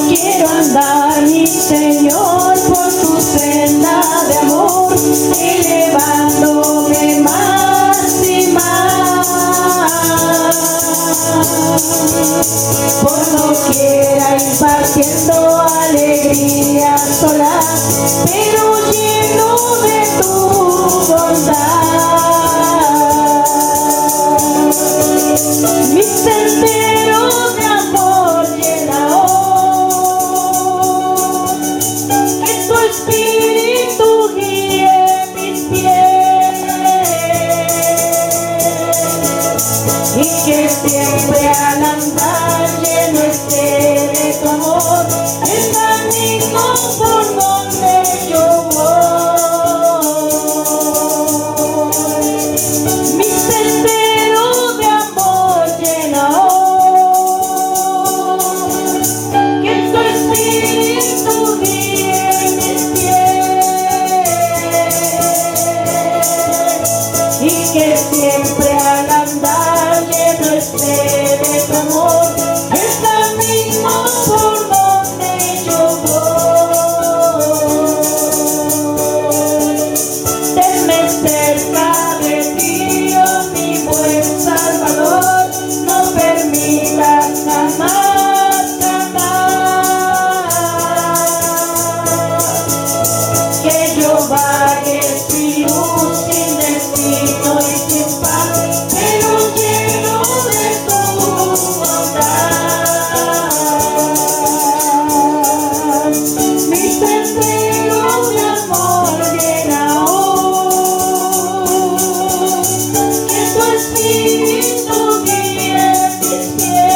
Quiero andar, mi Señor, por tu senda de amor, elevándome más y más. Por doquiera impartiendo alegría sola, pero lleno de tu bondad. Mi sendero de amor llena hoy, que tu espíritu guíe mis pies, y que siempre al andar lleno esté de tu amor el camino por donde yo voy. Mi sendero de amor llena hoy, que tu espíritu guíe mis pies, y que siempre al andar lleno esté de tu amor el camino por donde yo voy. Tenme cerca de ti, oh mi buen Salvador, no permitas jamás, jamás que yo vague sin luz, sin destino y sin paz, pero lleno de tu bondad. Mi sendero de amor llena hoy, que tu espíritu guíe mis pies,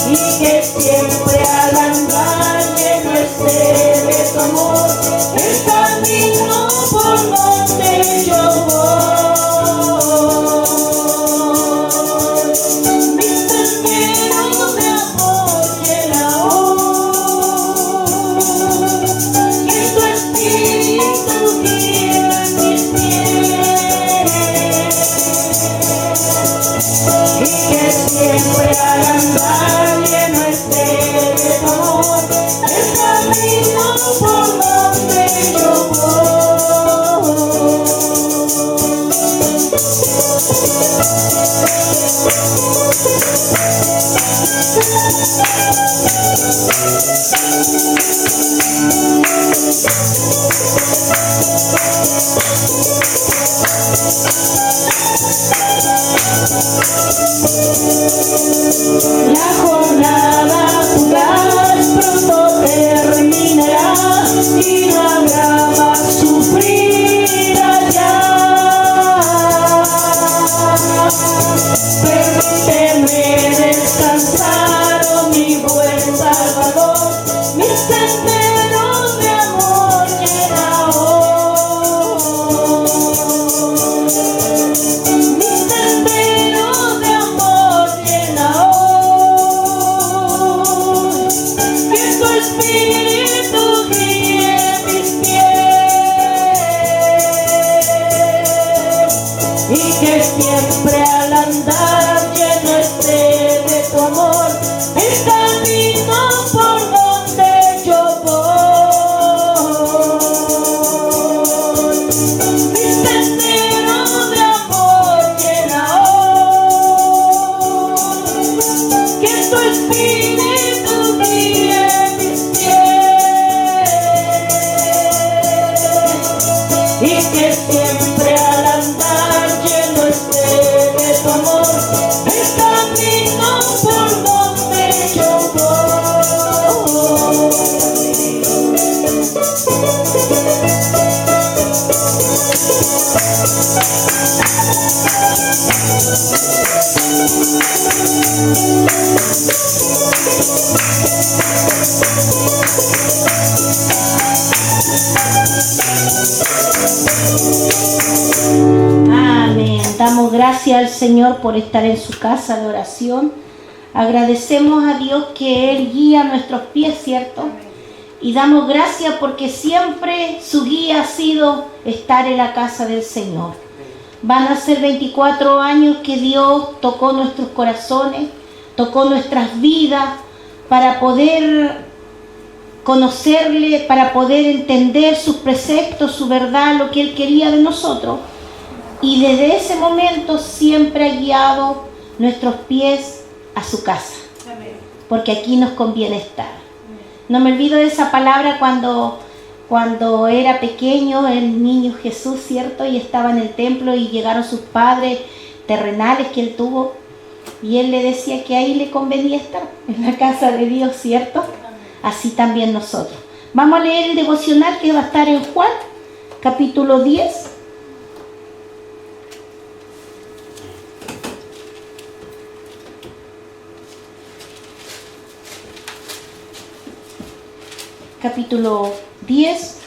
y que siempre al andar lleno esté de tu amor el camino por donde yo voy. Mi sendero de amor llena hoy, que tu espíritu guíe mis pies, y que siempre al andar lleno esté de tu amor el camino por donde yo voy. La jornada fugaz pronto terminará y no habrá más sufrir allá. Permíteme descansar, oh mi buen Salvador, mi sendero de amor llena hoy. Mi sendero de amor llena hoy, que tu espíritu guíe mis pies, y que siempre al andar lleno esté de tu amor el camino por donde yo voy. Mi sendero de amor llena hoy, que tu espíritu guíe mis pies, y que siempre al andar lleno esté de tu amor el camino por donde yo voy. Amén. Damos gracias al Señor por estar en su casa de oración. Agradecemos a Dios que Él guía nuestros pies, ¿cierto? Y damos gracias porque siempre su guía ha sido estar en la casa del Señor. Van a ser 24 años que Dios tocó nuestros corazones, tocó nuestras vidas para poder conocerle, para poder entender sus preceptos, su verdad, lo que Él quería de nosotros. Y desde ese momento siempre ha guiado nuestros pies a su casa, porque aquí nos conviene estar. No me olvido de esa palabra cuando era pequeño, el niño Jesús, ¿cierto? Y estaba en el templo y llegaron sus padres terrenales que él tuvo. Y él le decía que ahí le convenía estar, en la casa de Dios, ¿cierto? Así también nosotros. Vamos a leer el devocional que va a estar en Juan, capítulo 10. Capítulo 10.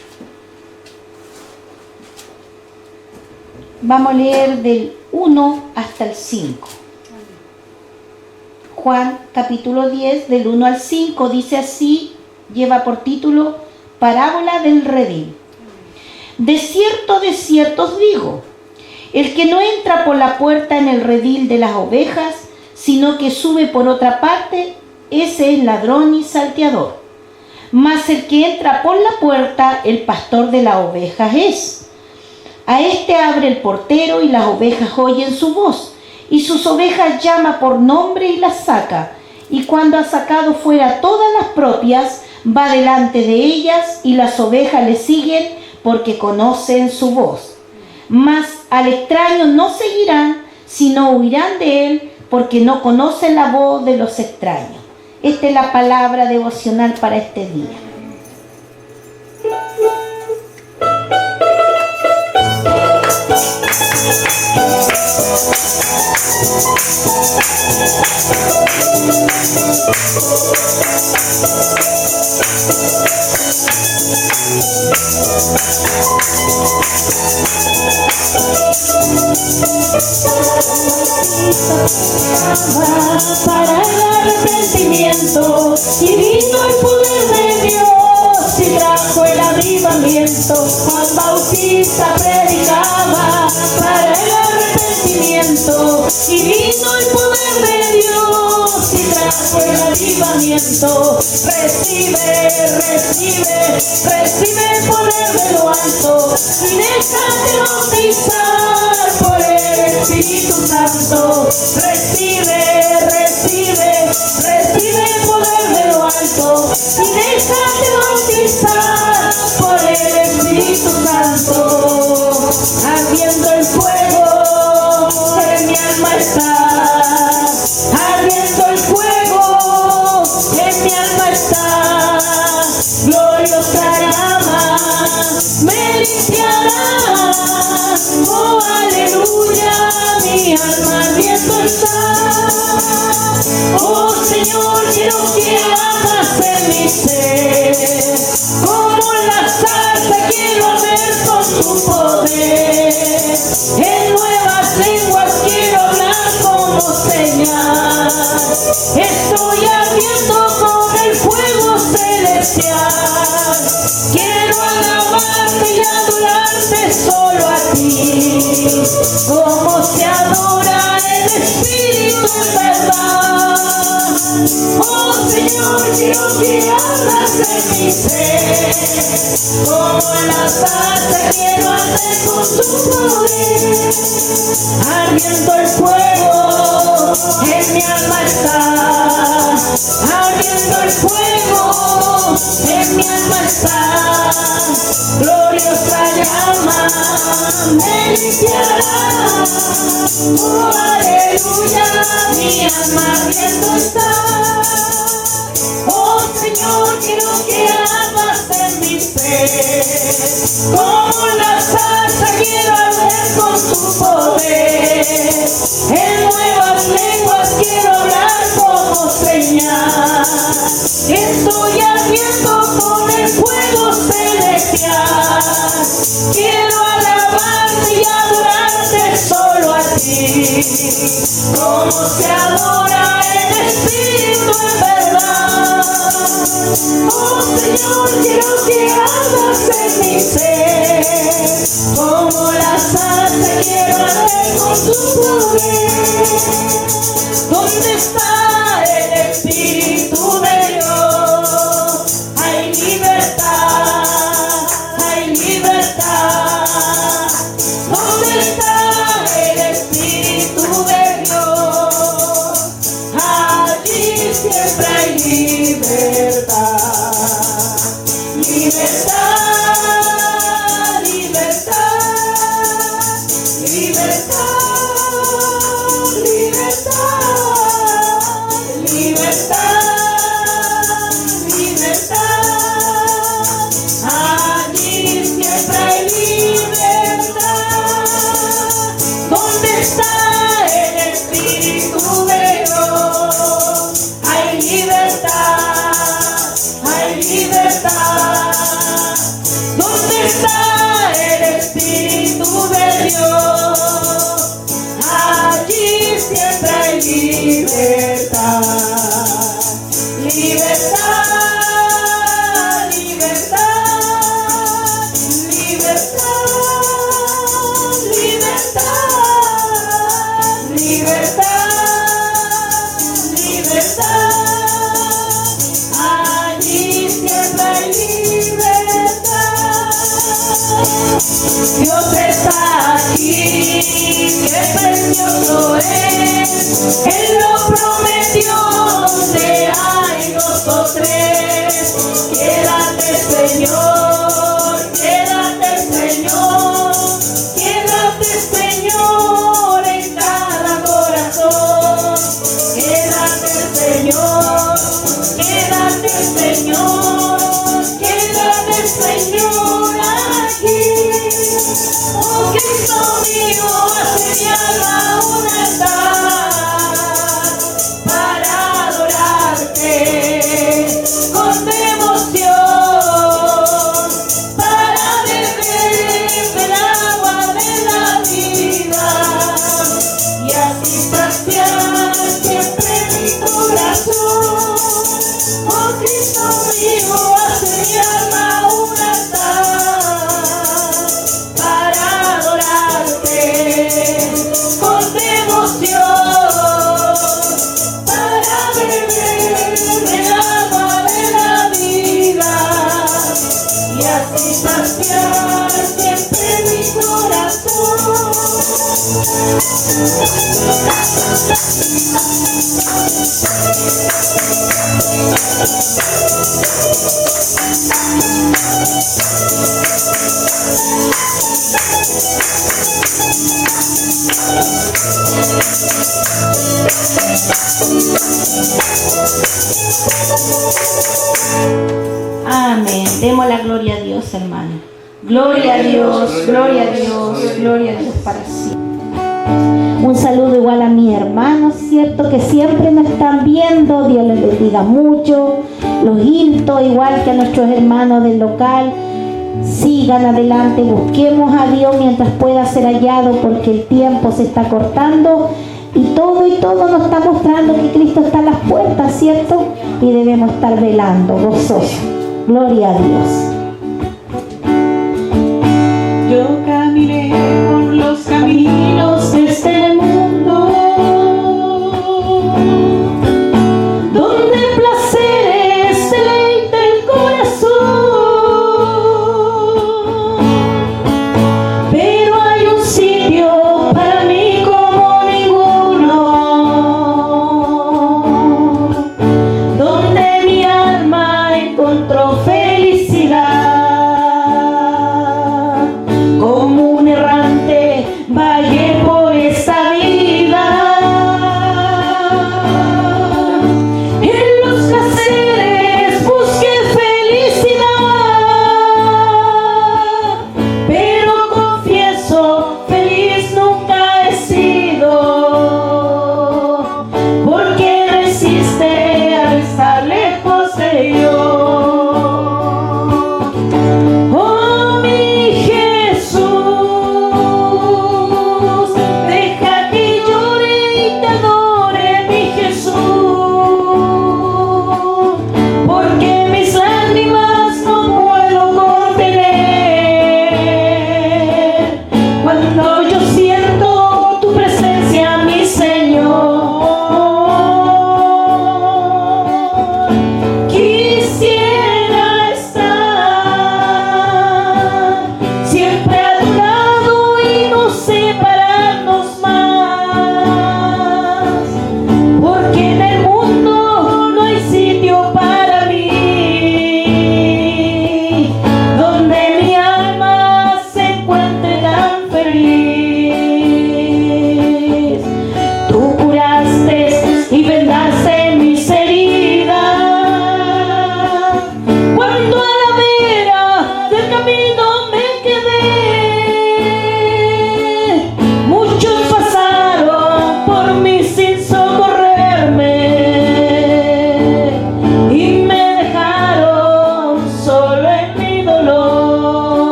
Vamos a leer del 1 hasta el 5. Juan capítulo 10, del 1 al 5, dice así, lleva por título Parábola del redil. De cierto os digo, el que no entra por la puerta en el redil de las ovejas, sino que sube por otra parte, ese es ladrón y salteador. Mas el que entra por la puerta, el pastor de las ovejas es. A este abre el portero y las ovejas oyen su voz. Y sus ovejas llama por nombre y las saca. Y cuando ha sacado fuera todas las propias, va delante de ellas y las ovejas le siguen porque conocen su voz. Mas al extraño no seguirán, sino huirán de él porque no conocen la voz de los extraños. Esta es la palabra devocional para este día. Para el arrepentimiento y vino el poder de Dios y trajo el avivamiento. Juan Bautista predicaba para el arrepentimiento y vino el poder de Dios y trajo el avivamiento. Recibe el poder de lo alto y déjate bautizar por el Espíritu Santo. Recibe el poder de lo alto y déjate bautizar por el Espíritu Santo. Ardiendo el fuego en mi alma está, ardiendo el fuego en mi alma está. Gloriosa llama me limpiará, oh aleluya, mi alma ardiendo está. Oh Señor, quiero que hagas en mi ser, como la salsa quiero ver con tu poder. En nuevas lenguas quiero hablar como señal. Estoy ardiendo con el fuego celestial. Quiero alabarte y adorarte solo a ti, como se adora el Espíritu en verdad. Oh Señor, quiero que hagas en mi ser, como en la salsa quiero arder con tu poder. Ardiendo el fuego en mi alma está, ardiendo el fuego en mi alma está. Gloriosa llama me limpiará, oh aleluya, mi alma ardiendo está. Oh Señor, quiero que hagas en mi ser, como la salsa quiero arder con tu poder. En nuevas lenguas quiero hablar como señal. Estoy ardiendo con el fuego celestial. Quiero alabarte y adorarte solo a ti, como se adora el Espíritu en verdad. Oh Señor, quiero que hagas en mi ser, como la salsa quiero arder con tu poder. ¿Dónde está el Espíritu de Dios? Hay libertad, hay libertad. ¿Dónde está el Espíritu de Dios? Allí siempre hay libertad. Libertad, libertad, libertad, libertad, libertad, libertad. Allí siempre hay libertad. ¿Dónde está el Espíritu de Dios? Hay libertad, hay libertad. ¿Dónde está el Espíritu de Dios? Allí siempre hay libertad. Libertad, libertad, libertad, libertad, libertad, libertad. Allí siempre hay libertad. Dios está aquí, qué precioso es. Él lo prometió, hay 2 o 3. Quédate, Señor, quédate, Señor, quédate, Señor, en cada corazón. Quédate, Señor, quédate, Señor, quédate, Señor, aquí. Oh Cristo mío, hace mi alma un altar para adorarte con devoción, para beber del agua de la vida y así saciar siempre mi corazón. Oh Cristo mío, hace mi alma un altar para adorarte con devoción, para beber del agua de la vida y así saciar siempre mi corazón. Amén. Demos la gloria a Dios, hermano. Gloria a Dios, gloria a Dios, gloria a Dios para siempre. Un saludo igual a mis hermanos, ¿cierto? Que siempre me están viendo. Dios les bendiga mucho. Los insto, igual que a nuestros hermanos del local. Sigan adelante, busquemos a Dios mientras pueda ser hallado, porque el tiempo se está cortando y todo nos está mostrando que Cristo está a las puertas, ¿cierto? Y debemos estar velando, gozosos. Gloria a Dios. Yo caminé por los caminos de este mundo, donde placeres deleita el corazón, pero hay un sitio para mí como ninguno, donde mi alma encontró felicidad. Como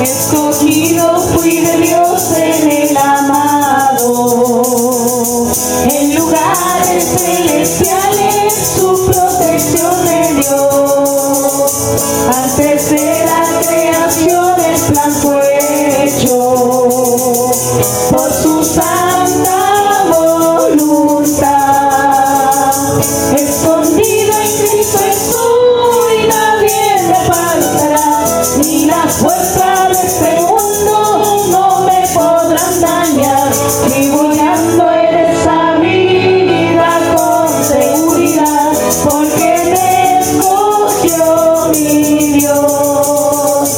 Escogido fui de Dios en el amado, en lugares celestiales su protección me dio. Antes de la creación el plan fue hecho por su santa voluntad. Escondido en Cristo estoy, nadie me apartará, ni las fuerzas de este mundo no me podrán dañar. Vivo guiando en esta vida con seguridad, porque me escogió mi Dios.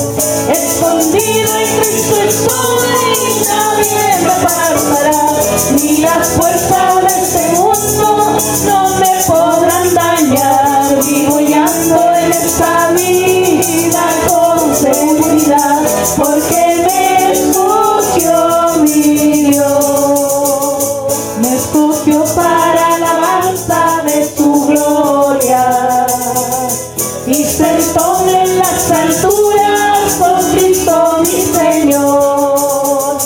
Escondido en Cristo estoy, nadie me apartará, ni las fuerzas de este mundo no me podrán dañar. Vivo guiando en esta vida con seguridad, porque me escogió mi Dios. Me escogió para alabanza de su gloria, y sentóme en las alturas con Cristo mi Señor.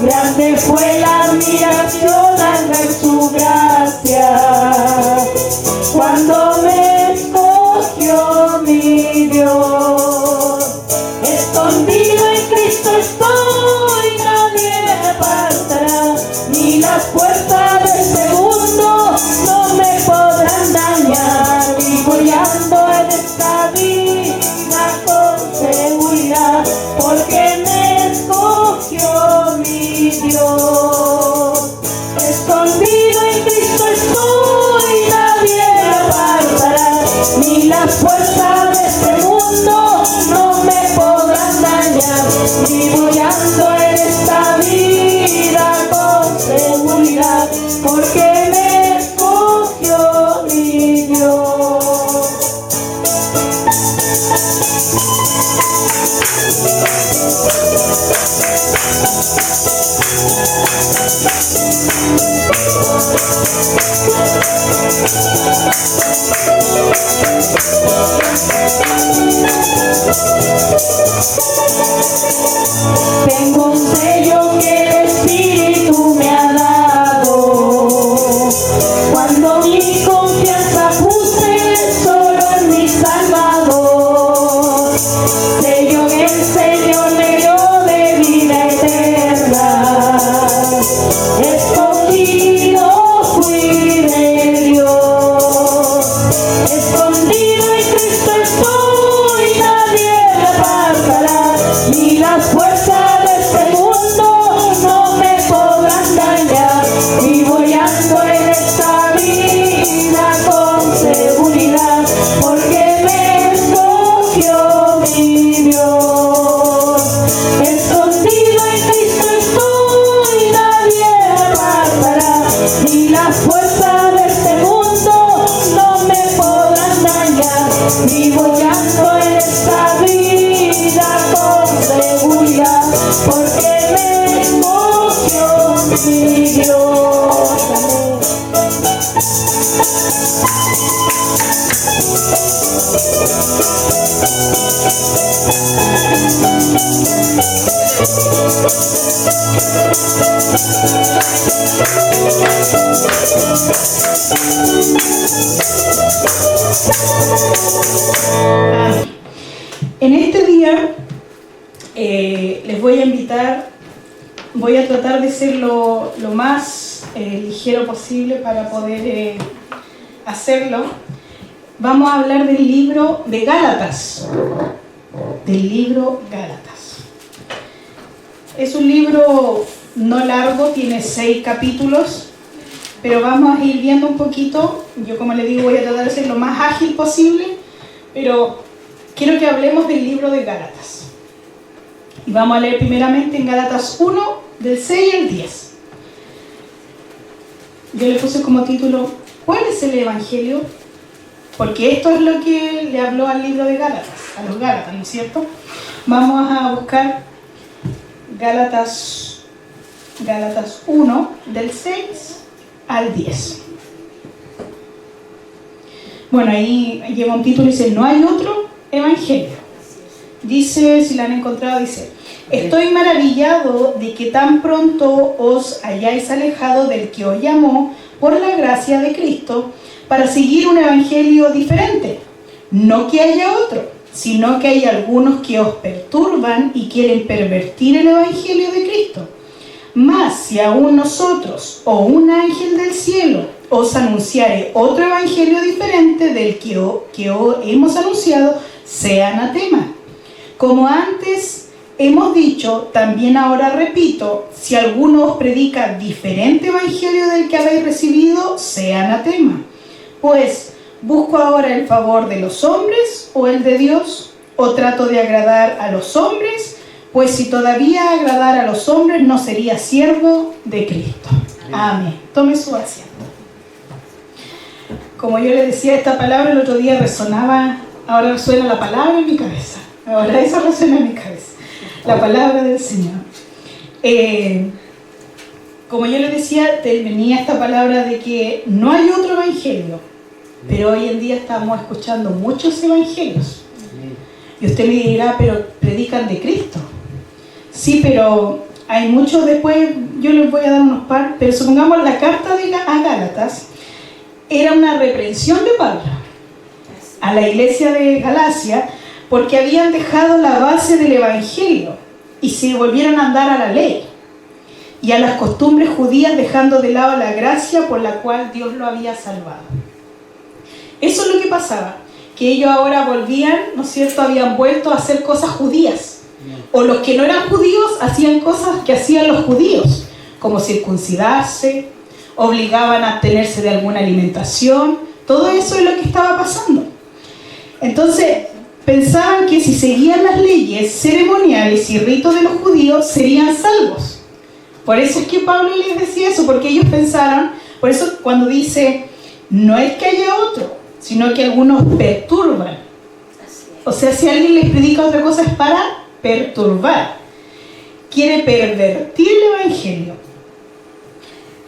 Grande fue la admiración al ver su gracia, cuando me escogió mi Dios. Escondido en Cristo estoy, nadie me apartará, ni las puertas del este mundo no me podrán dañar. Vivo guiando en esta vida con seguridad, porque me escogió mi Dios. Escondido en Cristo estoy, nadie me apartará, ni las fuerzas de este mundo no me podrán dañar. Vivo guiando en esta vida con seguridad, porque me escogió mi Dios. Tengo un sello que el Espíritu me ha dado, cuando mi confianza puse solo en mi Salvador. Sello que el Señor me dio de vida eterna. Escogido fui de Dios. Escondido en Cristo estoy, nadie me apartará, ni las fuerzas de este mundo no me podrán dañar. Vivo guiando en esta vida con seguridad, porque me escogió mi Dios. Escondido en Cristo estoy, nadie me apartará, ni las fuerzas de este mundo no me podrán dañar. Vivo guiando en esta vida con seguridad, porque me escogió mi Dios. En este día les voy a invitar, voy a tratar de ser lo más ligero posible para poder hacerlo. Vamos a hablar del libro de Gálatas, del libro Gálatas. Es un libro no largo, tiene 6 capítulos, pero vamos a ir viendo un poquito. Yo, como les digo, voy a tratar de ser lo más ágil posible, pero quiero que hablemos del libro de Gálatas. Y vamos a leer primeramente en Gálatas 1, del 6 al 10. Yo le puse como título, ¿cuál es el Evangelio? Porque esto es lo que le habló al libro de Gálatas, a los Gálatas, ¿no es cierto? Vamos a buscar Gálatas 1, del 6 al 10. Bueno, ahí lleva un título y dice, no hay otro evangelio. Dice, si la han encontrado, dice, estoy maravillado de que tan pronto os hayáis alejado del que os llamó por la gracia de Cristo para seguir un evangelio diferente. No que haya otro, sino que hay algunos que os perturban y quieren pervertir el evangelio de Cristo. Mas si aún nosotros o un ángel del cielo os anunciare otro evangelio diferente del que hemos anunciado, sea anatema. Como antes hemos dicho, también ahora repito, si alguno os predica diferente evangelio del que habéis recibido, sea anatema. Pues, ¿busco ahora el favor de los hombres o el de Dios? ¿O trato de agradar a los hombres? Pues si todavía agradara a los hombres, no sería siervo de Cristo. Amén. Tome su asiento. Como yo le decía, esta palabra el otro día resonaba, ahora resuena la palabra en mi cabeza. Ahora eso resuena en mi cabeza. La palabra del Señor. Como yo le decía, venía esta palabra de que no hay otro evangelio, pero hoy en día estamos escuchando muchos evangelios. Y usted me dirá, pero predican de Cristo. Sí, pero hay muchos después, yo les voy a dar unos par, pero supongamos la carta a Gálatas era una reprensión de Pablo a la iglesia de Galacia porque habían dejado la base del evangelio y se volvieron a andar a la ley y a las costumbres judías, dejando de lado la gracia por la cual Dios lo había salvado. Eso es lo que pasaba, que ellos ahora volvían, ¿no es cierto?, habían vuelto a hacer cosas judías, o los que no eran judíos hacían cosas que hacían los judíos, como circuncidarse, obligaban a abstenerse de alguna alimentación. Todo eso es lo que estaba pasando. Entonces pensaban que si seguían las leyes ceremoniales y ritos de los judíos serían salvos. Por eso es que Pablo les decía eso, porque ellos pensaron, por eso cuando dice no es que haya otro, sino que algunos perturban. O sea, si alguien les predica otra cosa es para perturbar, quiere pervertir el evangelio.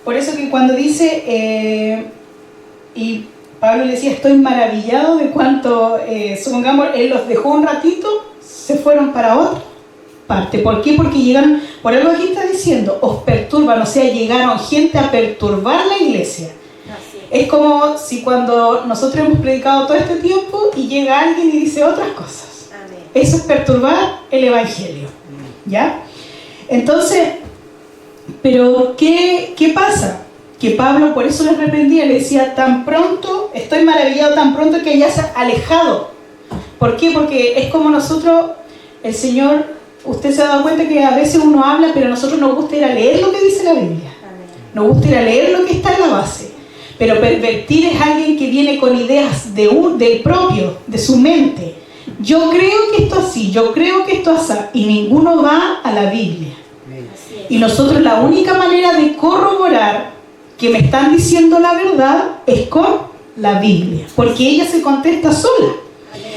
Por eso que cuando dice, y Pablo le decía, estoy maravillado de cuánto, supongamos, él los dejó un ratito, se fueron para otra parte. ¿Por qué? Porque llegaron, por algo aquí está diciendo, os perturban, o sea, llegaron gente a perturbar la iglesia. Es como si cuando nosotros hemos predicado todo este tiempo y llega alguien y dice otras cosas. Amén. Eso es perturbar el evangelio. ¿Ya? Entonces, pero ¿qué pasa? Que Pablo por eso les reprendía, le decía, tan pronto, estoy maravillado tan pronto que hayas alejado. ¿Por qué? Porque es como nosotros, el Señor, usted se ha dado cuenta que a veces uno habla, pero a nosotros nos gusta ir a leer lo que dice la Biblia. Amén. Nos gusta ir a leer lo que está en la base. Pero pervertir es alguien que viene con ideas del propio, de su mente. Yo creo que esto así, yo creo que esto así, y ninguno va a la Biblia. Y nosotros la única manera de corroborar que me están diciendo la verdad es con la Biblia, porque ella se contesta sola.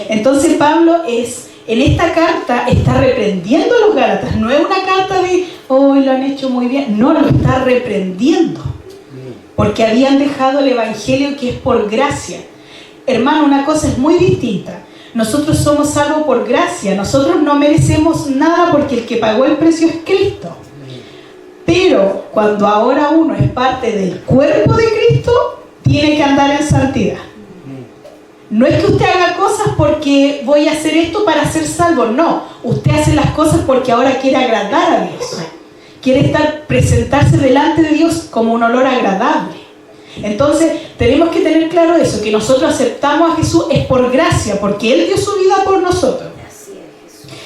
Entonces Pablo en esta carta está reprendiendo a los Gálatas. No es una carta de, hoy lo han hecho muy bien. No, lo está reprendiendo. Porque habían dejado el evangelio que es por gracia. Hermano, una cosa es muy distinta. Nosotros somos salvos por gracia. Nosotros no merecemos nada porque el que pagó el precio es Cristo. Pero cuando ahora uno es parte del cuerpo de Cristo, tiene que andar en santidad. No es que usted haga cosas porque voy a hacer esto para ser salvo. No, usted hace las cosas porque ahora quiere agradar a Dios. Quiere presentarse delante de Dios como un olor agradable. Entonces tenemos que tener claro eso, que nosotros aceptamos a Jesús es por gracia, porque Él dio su vida por nosotros.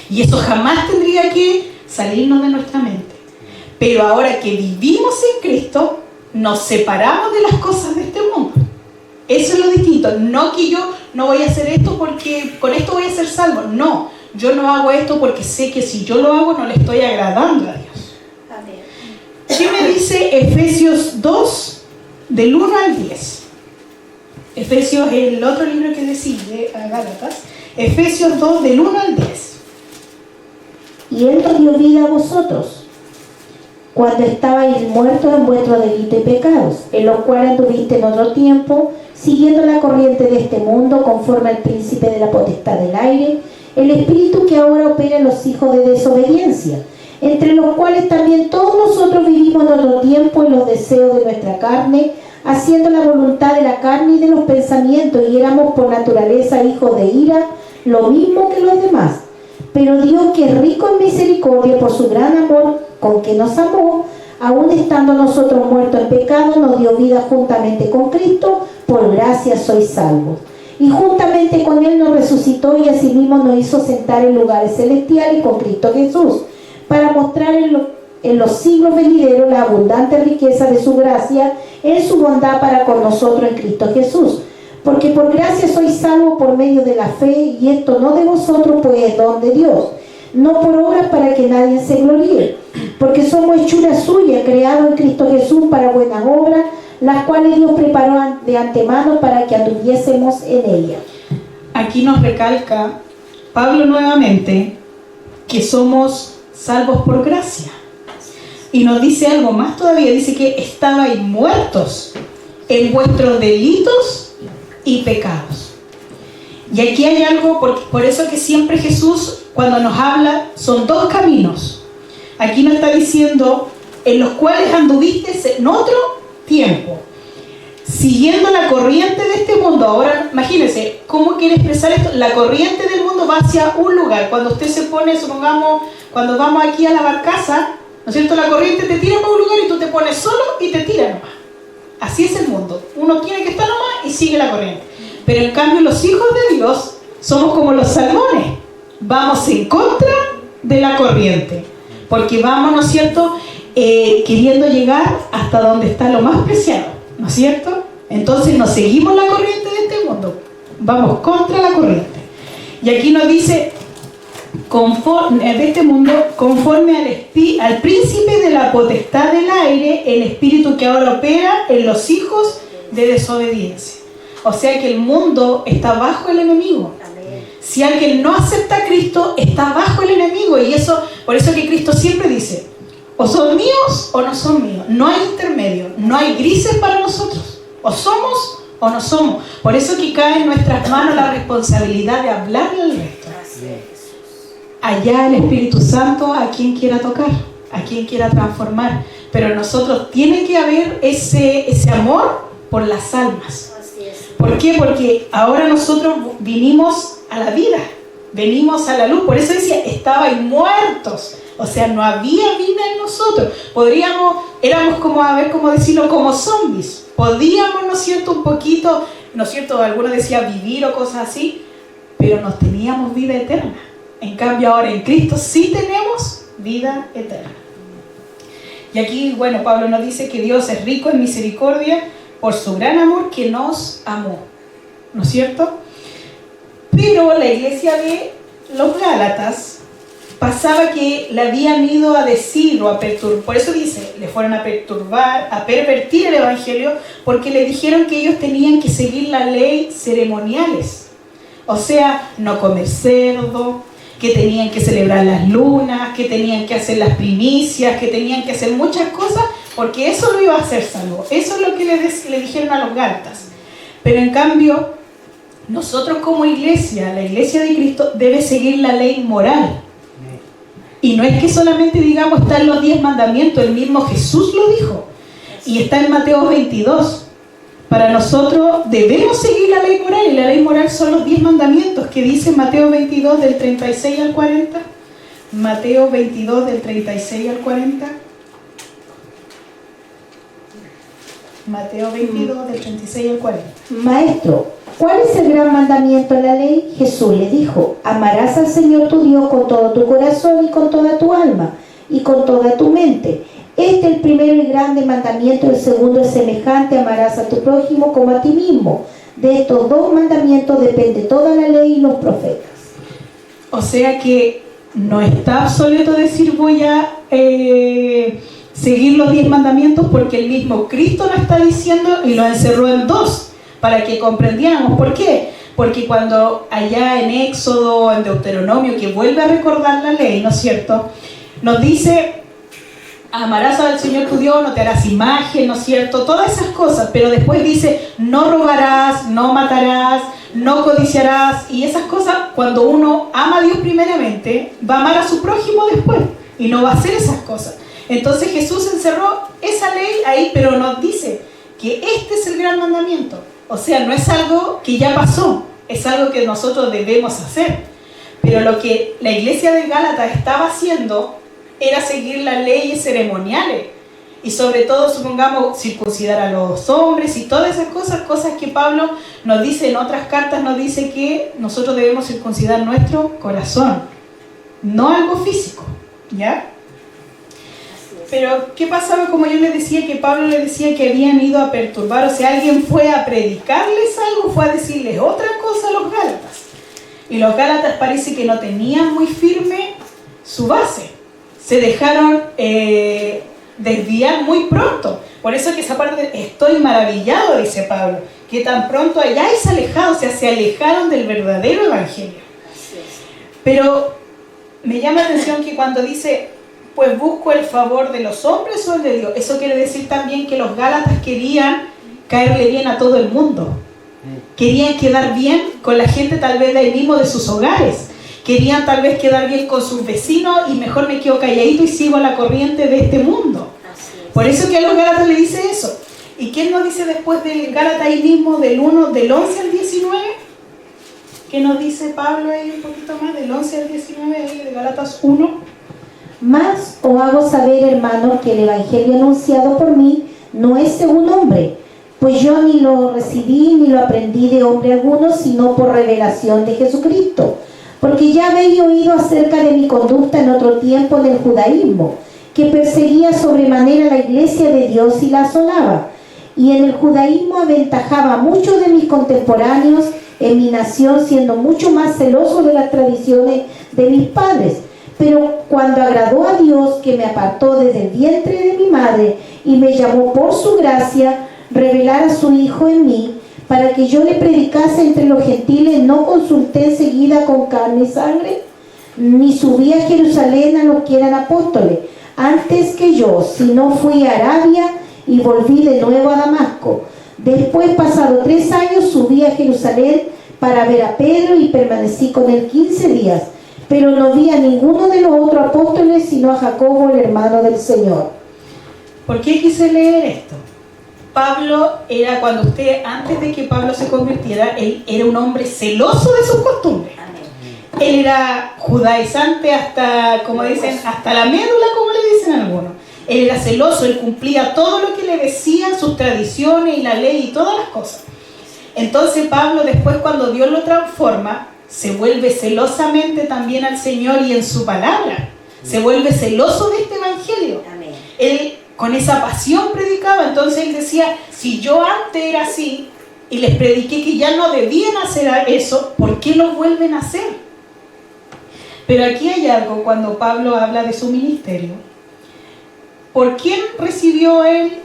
Y eso jamás tendría que salirnos de nuestra mente. Pero ahora que vivimos en Cristo, nos separamos de las cosas de este mundo. Eso es lo distinto. No que yo no voy a hacer esto porque con esto voy a ser salvo. No, yo no hago esto porque sé que si yo lo hago no le estoy agradando a Dios. ¿Qué me dice Efesios 2, del 1 al 10? Efesios es el otro libro que le sigue a Gálatas. Efesios 2, del 1 al 10. Y Él nos dio vida a vosotros, cuando estabais muertos en vuestros delitos y pecados, en los cuales anduviste en otro tiempo, siguiendo la corriente de este mundo, conforme al príncipe de la potestad del aire, el espíritu que ahora opera en los hijos de desobediencia, entre los cuales también todos nosotros vivimos en otro tiempo en los deseos de nuestra carne, haciendo la voluntad de la carne y de los pensamientos, y éramos por naturaleza hijos de ira, lo mismo que los demás. Pero Dios, que es rico en misericordia por su gran amor con que nos amó, aun estando nosotros muertos en pecado, nos dio vida juntamente con Cristo, por gracia sois salvos. Y juntamente con Él nos resucitó y asimismo nos hizo sentar en lugares celestiales con Cristo Jesús, para mostrar en los siglos venideros la abundante riqueza de su gracia en su bondad para con nosotros en Cristo Jesús. Porque por gracia sois salvos por medio de la fe, y esto no de vosotros, pues es don de Dios, no por obras para que nadie se gloríe, porque somos hechura suya, creados en Cristo Jesús para buenas obras, las cuales Dios preparó de antemano para que anduviésemos en ellas. Aquí nos recalca Pablo nuevamente que somos salvos por gracia. Y nos dice algo más todavía, dice que estabais muertos en vuestros delitos y pecados. Y aquí hay algo, por eso que siempre Jesús, cuando nos habla, son dos caminos. Aquí nos está diciendo, en los cuales anduviste en otro tiempo, siguiendo la corriente de este mundo. Ahora, imagínense, ¿cómo quiere expresar esto? La corriente del mundo va hacia un lugar. Cuando usted se pone, supongamos, cuando vamos aquí a la barcaza, ¿no es cierto? La corriente te tira para un lugar y tú te pones solo y te tira nomás. Así es el mundo. Uno tiene que estar nomás y sigue la corriente. Pero en cambio los hijos de Dios somos como los salmones. Vamos en contra de la corriente. Porque vamos, ¿no es cierto?, queriendo llegar hasta donde está lo más preciado, ¿no es cierto? Entonces nos seguimos la corriente de este mundo. Vamos contra la corriente. Y aquí nos dice, de este mundo, conforme al príncipe de la potestad del aire, el espíritu que ahora opera en los hijos de desobediencia. O sea que el mundo está bajo el enemigo. Si alguien no acepta a Cristo, está bajo el enemigo. Y eso, por eso que Cristo siempre dice, o son míos o no son míos. No hay intermedio, no hay grises para nosotros. O somos o no somos. Por eso que cae en nuestras manos la responsabilidad de hablarle al resto. Allá el Espíritu Santo a quien quiera tocar, a quien quiera transformar. Pero nosotros tiene que haber ese amor por las almas. ¿Por qué? Porque ahora nosotros vinimos a la vida, venimos a la luz. Por eso decía, estabais muertos. O sea, no había vida en nosotros. Éramos como, a ver cómo decirlo, como zombies. Podíamos, ¿no es cierto?, un poquito, ¿no es cierto?, algunos decían vivir o cosas así, pero no teníamos vida eterna. En cambio ahora en Cristo sí tenemos vida eterna. Y aquí, bueno, Pablo nos dice que Dios es rico en misericordia por su gran amor que nos amó, ¿no es cierto? Pero la iglesia de los Gálatas pasaba que le habían ido a decir o a perturbar, por eso dice, le fueron a perturbar, a pervertir el evangelio, porque le dijeron que ellos tenían que seguir la ley ceremoniales. O sea, no comer cerdo, que tenían que celebrar las lunas, que tenían que hacer las primicias, que tenían que hacer muchas cosas, porque eso lo iba a hacer salvo. Eso es lo que le dijeron a los Gálatas. Pero en cambio, nosotros como iglesia, la iglesia de Cristo, debe seguir la ley moral. Y no es que solamente digamos está en los 10 mandamientos, el mismo Jesús lo dijo. Y está en Mateo 22. Para nosotros debemos seguir la ley moral, y la ley moral son los 10 mandamientos que dice Mateo 22 del 36 al 40. Mateo 22 del 36 al 40. Mateo 22 del 36 al 40. Maestro, ¿cuál es el gran mandamiento en la ley? Jesús le dijo, amarás al Señor tu Dios con todo tu corazón y con toda tu alma y con toda tu mente. Este es el primero y grande mandamiento, el segundo es semejante, amarás a tu prójimo como a ti mismo. De estos 2 mandamientos depende toda la ley y los profetas. O sea que no está obsoleto decir voy a seguir los 10 mandamientos, porque el mismo Cristo nos está diciendo y lo encerró en 2 para que comprendiéramos. ¿Por qué? Porque cuando allá en Éxodo, en Deuteronomio, que vuelve a recordar la ley, ¿no es cierto?, nos dice, amarás al Señor tu Dios, no te harás imagen, ¿no es cierto? Todas esas cosas, pero después dice, no robarás, no matarás, no codiciarás, y esas cosas, cuando uno ama a Dios primeramente, va a amar a su prójimo después, y no va a hacer esas cosas. Entonces Jesús encerró esa ley ahí, pero nos dice que este es el gran mandamiento. O sea, no es algo que ya pasó, es algo que nosotros debemos hacer. Pero lo que la iglesia de Gálatas estaba haciendo era seguir las leyes ceremoniales. Y sobre todo, supongamos, circuncidar a los hombres y todas esas cosas que Pablo nos dice en otras cartas, nos dice que nosotros debemos circuncidar nuestro corazón, no algo físico, ¿ya? Pero, ¿qué pasaba? Como yo les decía, que Pablo les decía que habían ido a perturbar, o sea, alguien fue a predicarles algo, fue a decirles otra cosa a los Gálatas. Y los Gálatas parece que no tenían muy firme su base. Se dejaron desviar muy pronto. Por eso que esa parte, estoy maravillado, dice Pablo, que tan pronto hayáis alejado, o sea, se alejaron del verdadero evangelio. Pero me llama la atención que cuando dice, pues busco el favor de los hombres o el de Dios, eso quiere decir también que los Gálatas querían caerle bien a todo el mundo. Querían quedar bien con la gente tal vez de ahí mismo, de sus hogares. Querían tal vez quedar bien con sus vecinos y mejor me quedo calladito y sigo la corriente de este mundo. Por eso que a los Gálatas le dice eso. ¿Y quién nos dice después del Gálatas ahí mismo, del 11 al 19? ¿Qué nos dice Pablo ahí un poquito más? Del 11 al 19, ahí de Gálatas 1. Mas os hago saber, hermanos, que el evangelio anunciado por mí no es según hombre, pues yo ni lo recibí ni lo aprendí de hombre alguno, sino por revelación de Jesucristo. Porque ya habéis oído acerca de mi conducta en otro tiempo en el judaísmo, que perseguía sobremanera la iglesia de Dios y la asolaba. Y en el judaísmo aventajaba a muchos de mis contemporáneos en mi nación, siendo mucho más celoso de las tradiciones de mis padres. Pero cuando agradó a Dios, que me apartó desde el vientre de mi madre y me llamó por su gracia, revelar a su Hijo en mí, para que yo le predicase entre los gentiles, no consulté enseguida con carne y sangre, ni subí a Jerusalén a los que eran apóstoles, antes que yo, sino fui a Arabia y volví de nuevo a Damasco. Después, pasado 3 años, subí a Jerusalén para ver a Pedro y permanecí con él 15 días, pero no vi a ninguno de los otros apóstoles, sino a Jacobo, el hermano del Señor. ¿Por qué quise leer esto? Pablo era, cuando antes de que Pablo se convirtiera, él era un hombre celoso de sus costumbres. Él era judaizante hasta, como dicen, hasta la médula, como le dicen algunos. Él era celoso, él cumplía todo lo que le decían, sus tradiciones y la ley y todas las cosas. Entonces Pablo, después, cuando Dios lo transforma, se vuelve celosamente también al Señor y en su palabra. Se vuelve celoso de este evangelio. Él con esa pasión predicaba. Entonces él decía, si yo antes era así y les prediqué que ya no debían hacer eso, ¿por qué lo vuelven a hacer? Pero aquí hay algo cuando Pablo habla de su ministerio. ¿Por quién recibió él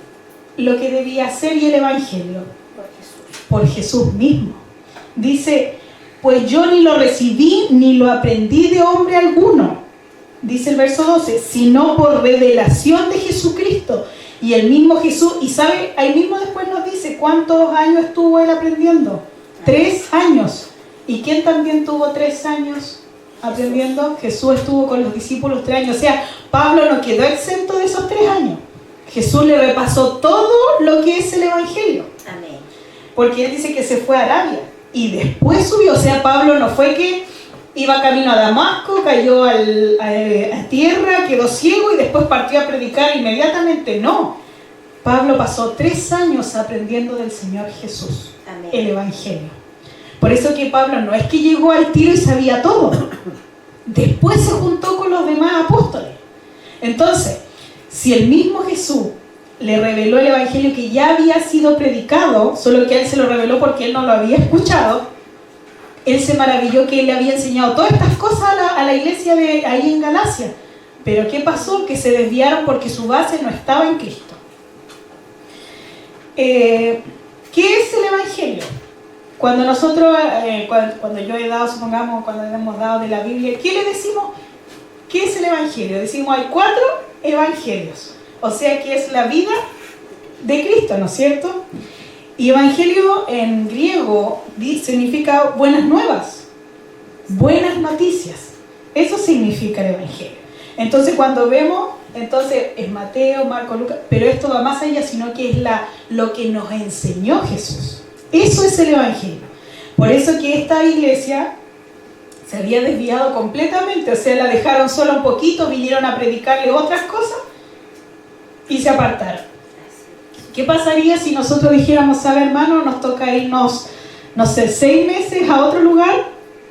lo que debía hacer y el evangelio? Por Jesús mismo. Dice, pues yo ni lo recibí ni lo aprendí de hombre alguno. Dice el verso 12, sino por revelación de Jesucristo. Y el mismo Jesús, y sabe, ahí mismo después nos dice cuántos años estuvo él aprendiendo. 3 años. ¿Y quién también tuvo 3 años aprendiendo? Jesús estuvo con los discípulos 3 años. O sea, Pablo no quedó exento de esos 3 años. Jesús le repasó todo lo que es el evangelio. Amén. Porque él dice que se fue a Arabia y después subió. O sea, Pablo no fue que iba camino a Damasco, cayó a tierra, quedó ciego y después partió a predicar inmediatamente. No, Pablo pasó 3 años aprendiendo del Señor Jesús. Amén. El evangelio. Por eso que Pablo no es que llegó al tiro y sabía todo. Después se juntó con los demás apóstoles. Entonces, si el mismo Jesús le reveló el evangelio que ya había sido predicado, solo que a él se lo reveló porque él no lo había escuchado, él se maravilló que él le había enseñado todas estas cosas a la iglesia de ahí en Galacia. Pero ¿qué pasó? Que se desviaron porque su base no estaba en Cristo. ¿Qué es el evangelio? Cuando nosotros, cuando yo he dado, supongamos, cuando hemos dado de la Biblia, ¿qué le decimos? ¿Qué es el evangelio? Decimos, hay 4 evangelios. o sea que es la vida de Cristo, ¿no es cierto? Y evangelio en griego significa buenas nuevas, buenas noticias. Eso significa el evangelio. Entonces cuando vemos, entonces es Mateo, Marcos, Lucas, pero esto va más allá, sino que es lo que nos enseñó Jesús. Eso es el evangelio. Por eso que esta iglesia se había desviado completamente, o sea, la dejaron sola un poquito, vinieron a predicarle otras cosas y se apartaron. ¿Qué pasaría si nosotros dijéramos, sabe hermano, nos toca irnos, no sé, 6 meses a otro lugar,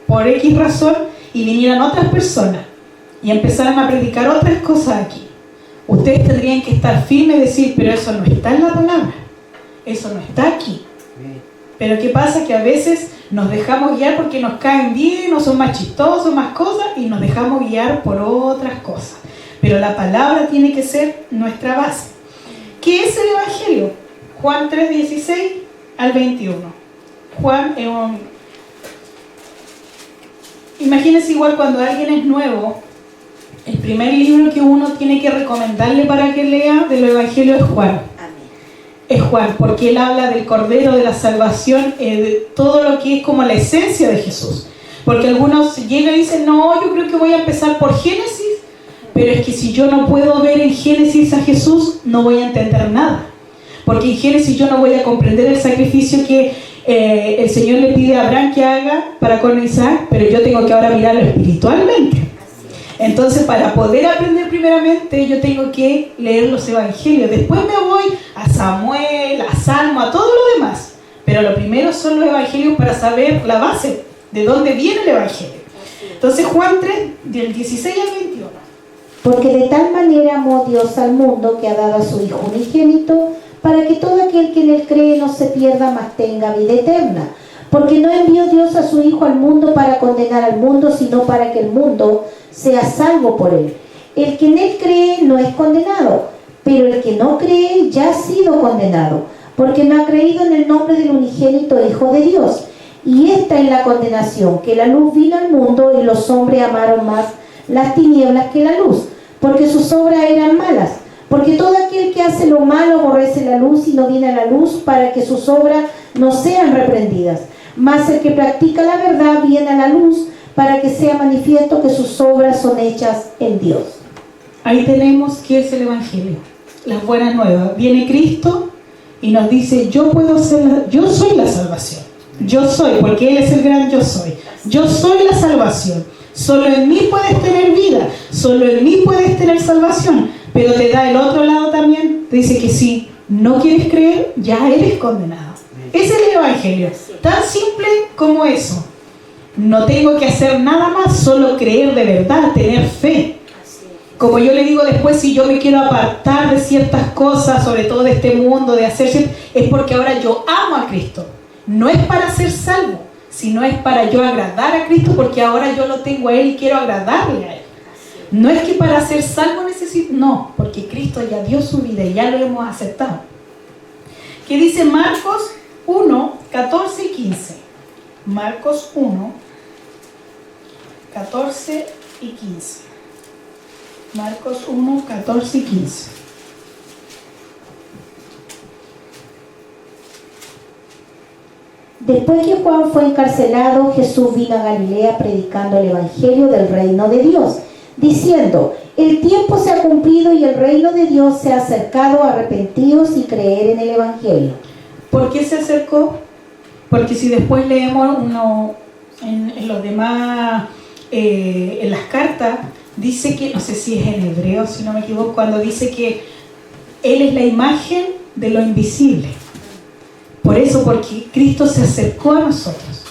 por X razón, y vinieran otras personas y empezaran a predicar otras cosas aquí? Ustedes tendrían que estar firmes y decir, pero eso no está en la palabra, eso no está aquí. Pero ¿qué pasa? Que a veces nos dejamos guiar porque nos caen bien, o son más chistosos, más cosas, y nos dejamos guiar por otras cosas. Pero la palabra tiene que ser nuestra base. ¿Qué es el evangelio? Juan 3:16 al 21. Juan, imagínense igual cuando alguien es nuevo, el primer libro que uno tiene que recomendarle para que lea del evangelio es Juan. Es Juan, porque él habla del Cordero, de la salvación, de todo lo que es como la esencia de Jesús. Porque algunos llegan y dicen, no, yo creo que voy a empezar por Génesis, pero es que si yo no puedo ver en Génesis a Jesús, no voy a entender nada. Porque en Génesis yo no voy a comprender el sacrificio que el Señor le pide a Abraham que haga para con Isaac, pero yo tengo que ahora mirarlo espiritualmente. Entonces, para poder aprender primeramente, yo tengo que leer los evangelios. Después me voy a Samuel, a Salmo, a todo lo demás. Pero lo primero son los evangelios para saber la base, de dónde viene el evangelio. Entonces, Juan 3, del 16 al 21. Porque de tal manera amó Dios al mundo que ha dado a su Hijo unigénito, para que todo aquel que en él cree no se pierda, mas tenga vida eterna. Porque no envió Dios a su Hijo al mundo para condenar al mundo, sino para que el mundo sea salvo por él. El que en él cree no es condenado, pero el que no cree ya ha sido condenado, porque no ha creído en el nombre del unigénito Hijo de Dios. Y esta es la condenación, que la luz vino al mundo y los hombres amaron más las tinieblas que la luz, porque sus obras eran malas. Porque todo aquel que hace lo malo aborrece la luz y no viene a la luz para que sus obras no sean reprendidas. Mas el que practica la verdad viene a la luz para que sea manifiesto que sus obras son hechas en Dios. Ahí tenemos qué es el evangelio, las buenas nuevas. Viene Cristo y nos dice, yo soy la salvación. Yo soy, porque Él es el gran yo soy. Yo soy la salvación. Solo en mí puedes tener vida, solo en mí puedes tener salvación. Pero te da el otro lado también, te dice que si no quieres creer, ya eres condenado. Ese es el evangelio, tan simple como eso. No tengo que hacer nada más, solo creer de verdad, tener fe. Como yo le digo después, si yo me quiero apartar de ciertas cosas, sobre todo de este mundo, es porque ahora yo amo a Cristo. No es para ser salvo, sino es para yo agradar a Cristo, porque ahora yo lo tengo a Él y quiero agradarle a Él. No es que para ser salvo necesito, no, porque Cristo ya dio su vida y ya lo hemos aceptado. ¿Qué dice Marcos 1, 14 y 15? Marcos 1, 14 y 15. Marcos 1, 14 y 15. Después que Juan fue encarcelado, Jesús vino a Galilea predicando el evangelio del reino de Dios, diciendo, el tiempo se ha cumplido y el reino de Dios se ha acercado, arrepentidos y creer en el evangelio. ¿Por qué se acercó? Porque si después leemos en los demás, en las cartas, dice que, no sé si es en hebreo, si no me equivoco, cuando dice que Él es la imagen de lo invisible. Por eso, porque Cristo se acercó a nosotros.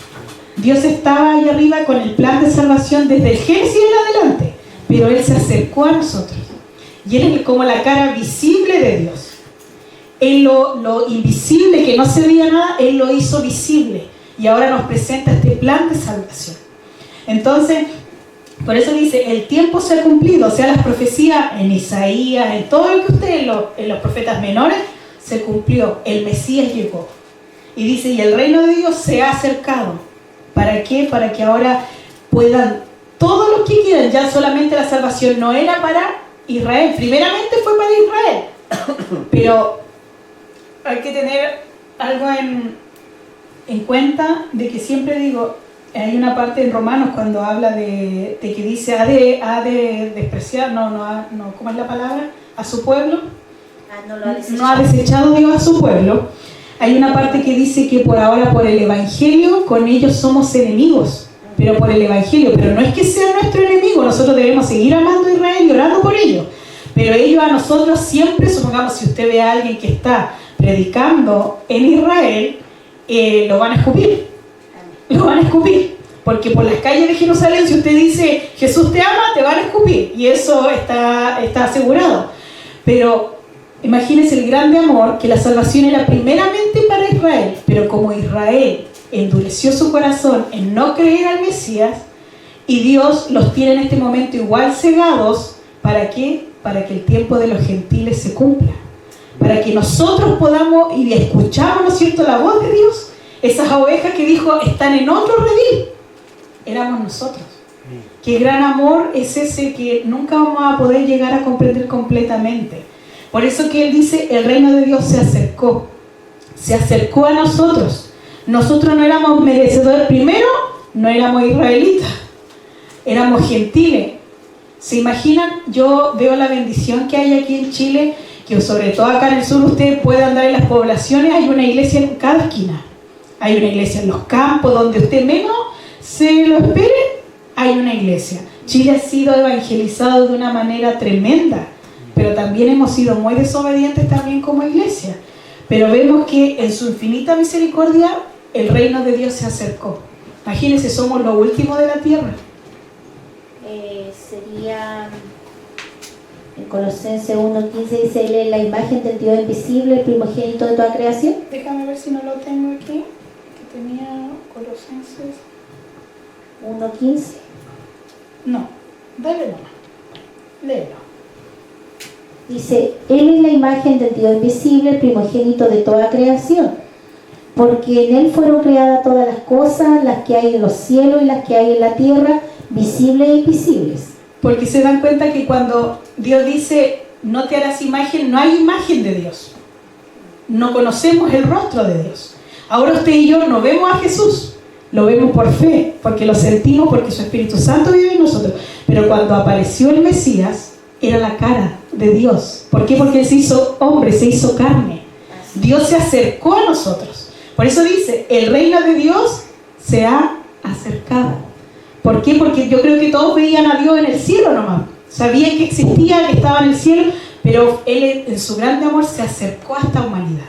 Dios estaba ahí arriba con el plan de salvación desde el Génesis en adelante, pero Él se acercó a nosotros. Y Él es como la cara visible de Dios. Él lo invisible, que no se veía nada, Él lo hizo visible. Y ahora nos presenta este plan de salvación. Entonces, por eso dice, el tiempo se ha cumplido. O sea, las profecías en Isaías, en todo lo que ustedes, en los profetas menores, se cumplió. El Mesías llegó. Y dice, y el reino de Dios se ha acercado. ¿Para qué? Para que ahora puedan, todos los que quieran, ya solamente la salvación no era para Israel. Primeramente fue para Israel, pero hay que tener algo en cuenta, de que siempre digo, hay una parte en Romanos cuando habla de que dice ha de despreciar, ¿cómo es la palabra? A su pueblo. No ha desechado Dios a su pueblo. Hay una parte que dice que por ahora, por el Evangelio, con ellos somos enemigos, pero por el Evangelio. Pero no es que sea nuestro enemigo, nosotros debemos seguir amando a Israel y orando por ellos. Pero ellos a nosotros siempre, supongamos, si usted ve a alguien que está predicando en Israel, lo van a escupir. Lo van a escupir. Porque por las calles de Jerusalén, si usted dice Jesús te ama, te van a escupir. Y eso está asegurado. Pero imagínense el grande amor, que la salvación era primeramente para Israel, pero como Israel endureció su corazón en no creer al Mesías, y Dios los tiene en este momento igual cegados, ¿para qué? Para que el tiempo de los gentiles se cumpla, para que nosotros podamos y escuchamos, ¿no es cierto?, la voz de Dios. Esas ovejas que dijo están en otro redil, éramos nosotros. Qué gran amor es ese que nunca vamos a poder llegar a comprender completamente. Por eso que Él dice, el reino de Dios se acercó a nosotros. Nosotros no éramos merecedores. Primero, no éramos israelitas, éramos gentiles. ¿Se imaginan? Yo veo la bendición que hay aquí en Chile, que sobre todo acá en el sur usted puede andar en las poblaciones, hay una iglesia en cada esquina. Hay una iglesia en los campos, donde usted menos se lo espere, hay una iglesia. Chile ha sido evangelizado de una manera tremenda, pero también hemos sido muy desobedientes también como iglesia. Pero vemos que en su infinita misericordia el reino de Dios se acercó. Imagínense, somos lo último de la tierra. Sería en Colosenses 1:15, dice: Él es la imagen del Dios invisible, el primogénito de toda creación. Déjame ver si no lo tengo aquí, que tenía Colosenses 1:15. No, dale nomás, léelo. Dice: Él es la imagen del Dios invisible, el primogénito de toda creación, porque en Él fueron creadas todas las cosas, las que hay en los cielos y las que hay en la tierra, visibles e invisibles. Porque se dan cuenta que cuando Dios dice no te harás imagen, no hay imagen de Dios. No conocemos el rostro de Dios. Ahora usted y yo no vemos a Jesús, lo vemos por fe, porque lo sentimos, porque su Espíritu Santo vive en nosotros. Pero cuando apareció el Mesías, era la cara de Dios. ¿Por qué? Porque Él se hizo hombre, se hizo carne. Dios se acercó a nosotros. Por eso dice, el reino de Dios se ha acercado. ¿Por qué? Porque yo creo que todos veían a Dios en el cielo nomás. Sabían que existía, que estaba en el cielo, pero Él en su grande amor se acercó a esta humanidad.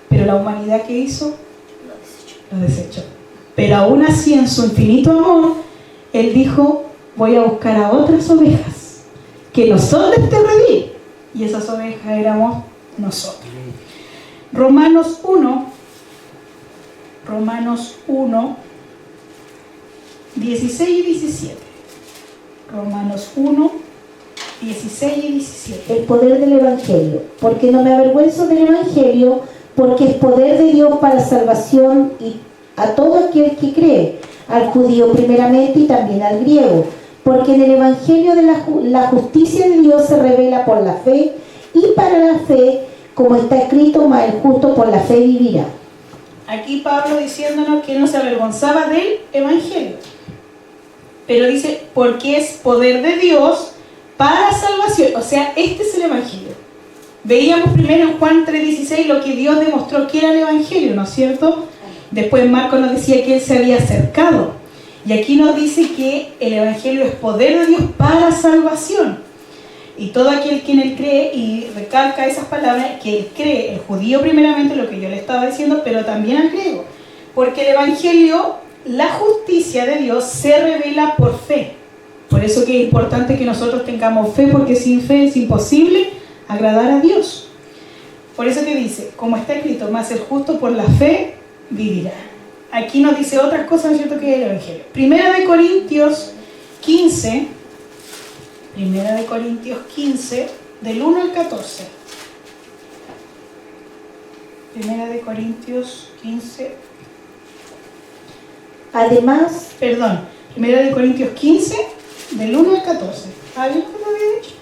Pero la humanidad, ¿qué hizo? Lo desechó. Pero aún así, en su infinito amor, Él dijo, voy a buscar a otras ovejas que no son de este redil. Y esas ovejas éramos nosotros. Romanos 1, 16 y 17. Romanos 1, 16 y 17. El poder del Evangelio. Porque no me avergüenzo del Evangelio, porque es poder de Dios para salvación y a todo aquel que cree, al judío primeramente y también al griego. Porque en el Evangelio de la justicia de Dios se revela por la fe, y para la fe, como está escrito, mas el justo por la fe vivirá. Aquí Pablo diciéndonos que él no se avergonzaba del Evangelio. Pero dice, porque es poder de Dios para salvación. O sea, este es el Evangelio. Veíamos primero en Juan 3:16 lo que Dios demostró que era el Evangelio, ¿no es cierto? Después Marcos nos decía que Él se había acercado. Y aquí nos dice que el Evangelio es poder de Dios para salvación. Y todo aquel que en Él cree, y recalca esas palabras, que Él cree, el judío primeramente, lo que yo le estaba diciendo, pero también al griego. Porque el Evangelio, la justicia de Dios, se revela por fe. Por eso que es importante que nosotros tengamos fe, porque sin fe es imposible agradar a Dios. Por eso que dice, como está escrito, mas el justo por la fe vivirá. Aquí nos dice otras cosas, ¿no es cierto?, que es el Evangelio. Primera de Corintios 15, del 1 al 14. Primera de Corintios 15. Además, Primera de Corintios 15, del 1 al 14. ¿Alguien lo había dicho?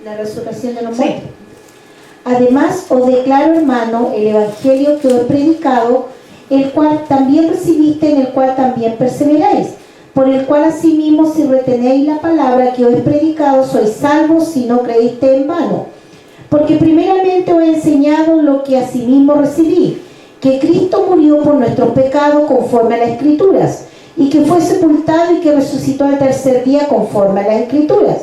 La resurrección de los Sí. muertos. Además, os declaro, hermano, el evangelio que os he predicado, el cual también recibiste, en el cual también perseveráis, por el cual asimismo, si retenéis la palabra que os he predicado, sois salvos si no creíste en vano. Porque primeramente os he enseñado lo que asimismo recibí, que Cristo murió por nuestros pecados conforme a las Escrituras, y que fue sepultado y que resucitó al tercer día conforme a las Escrituras,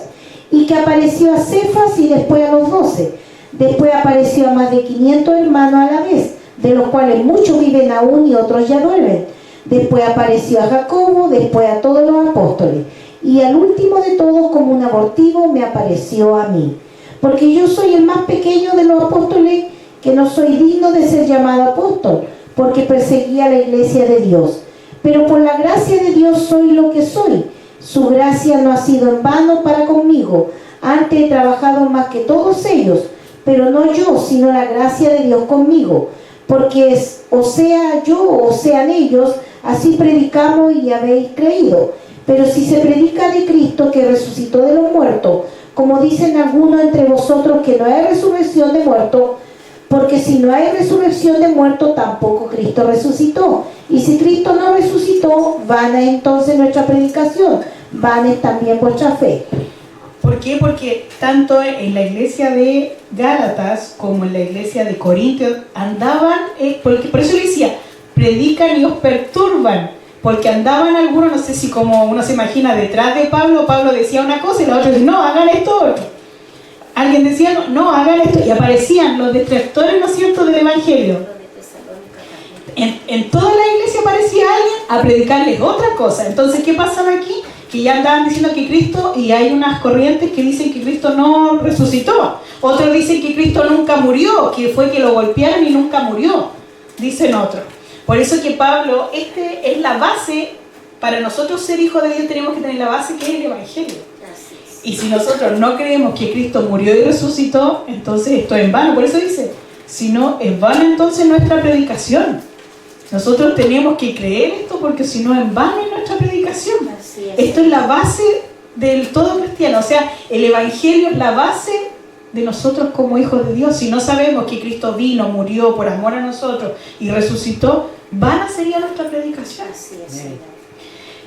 y que apareció a Cefas y después a los 12. Después apareció a más de 500 hermanos a la vez, de los cuales muchos viven aún y otros ya duermen. Después apareció a Jacobo, después a todos los apóstoles, y al último de todos, como un abortivo, me apareció a mí. Porque yo soy el más pequeño de los apóstoles, que no soy digno de ser llamado apóstol, porque perseguía la iglesia de Dios. Pero por la gracia de Dios soy lo que soy. Su gracia no ha sido en vano para conmigo. Antes he trabajado más que todos ellos, pero no yo, sino la gracia de Dios conmigo. Porque o sea yo o sean ellos, así predicamos y habéis creído. Pero si se predica de Cristo que resucitó de los muertos, como dicen algunos entre vosotros que no hay resurrección de muertos, porque si no hay resurrección de muertos, tampoco Cristo resucitó. Y si Cristo no resucitó, vana es entonces nuestra predicación, vana es también vuestra fe. ¿Por qué? Porque tanto en la iglesia de Gálatas como en la iglesia de Corintios andaban, por eso le decía, predican y os perturban, porque andaban algunos, no sé si como uno se imagina detrás de Pablo, Pablo decía una cosa y los otros decían, no, hagan esto otro. Alguien decía, no, hagan esto, y aparecían los detractores, ¿no es cierto?, del evangelio. En toda la iglesia aparecía alguien a predicarles otra cosa. Entonces, ¿qué pasaba aquí? Que ya andaban diciendo que Cristo, y hay unas corrientes que dicen que Cristo no resucitó. Otros dicen que Cristo nunca murió, que fue que lo golpearon y nunca murió, dicen otros. Por eso que Pablo, es la base, para nosotros ser hijos de Dios tenemos que tener la base que es el evangelio. Y si nosotros no creemos que Cristo murió y resucitó, entonces esto es en vano. Por eso dice, si no, es vano entonces nuestra predicación. Nosotros tenemos que creer esto porque si no, en vano es nuestra predicación. Esto es la base del todo cristiano. O sea, el evangelio es la base de nosotros como hijos de Dios. Si no sabemos que Cristo vino, murió por amor a nosotros y resucitó, vana sería nuestra predicación. Así es.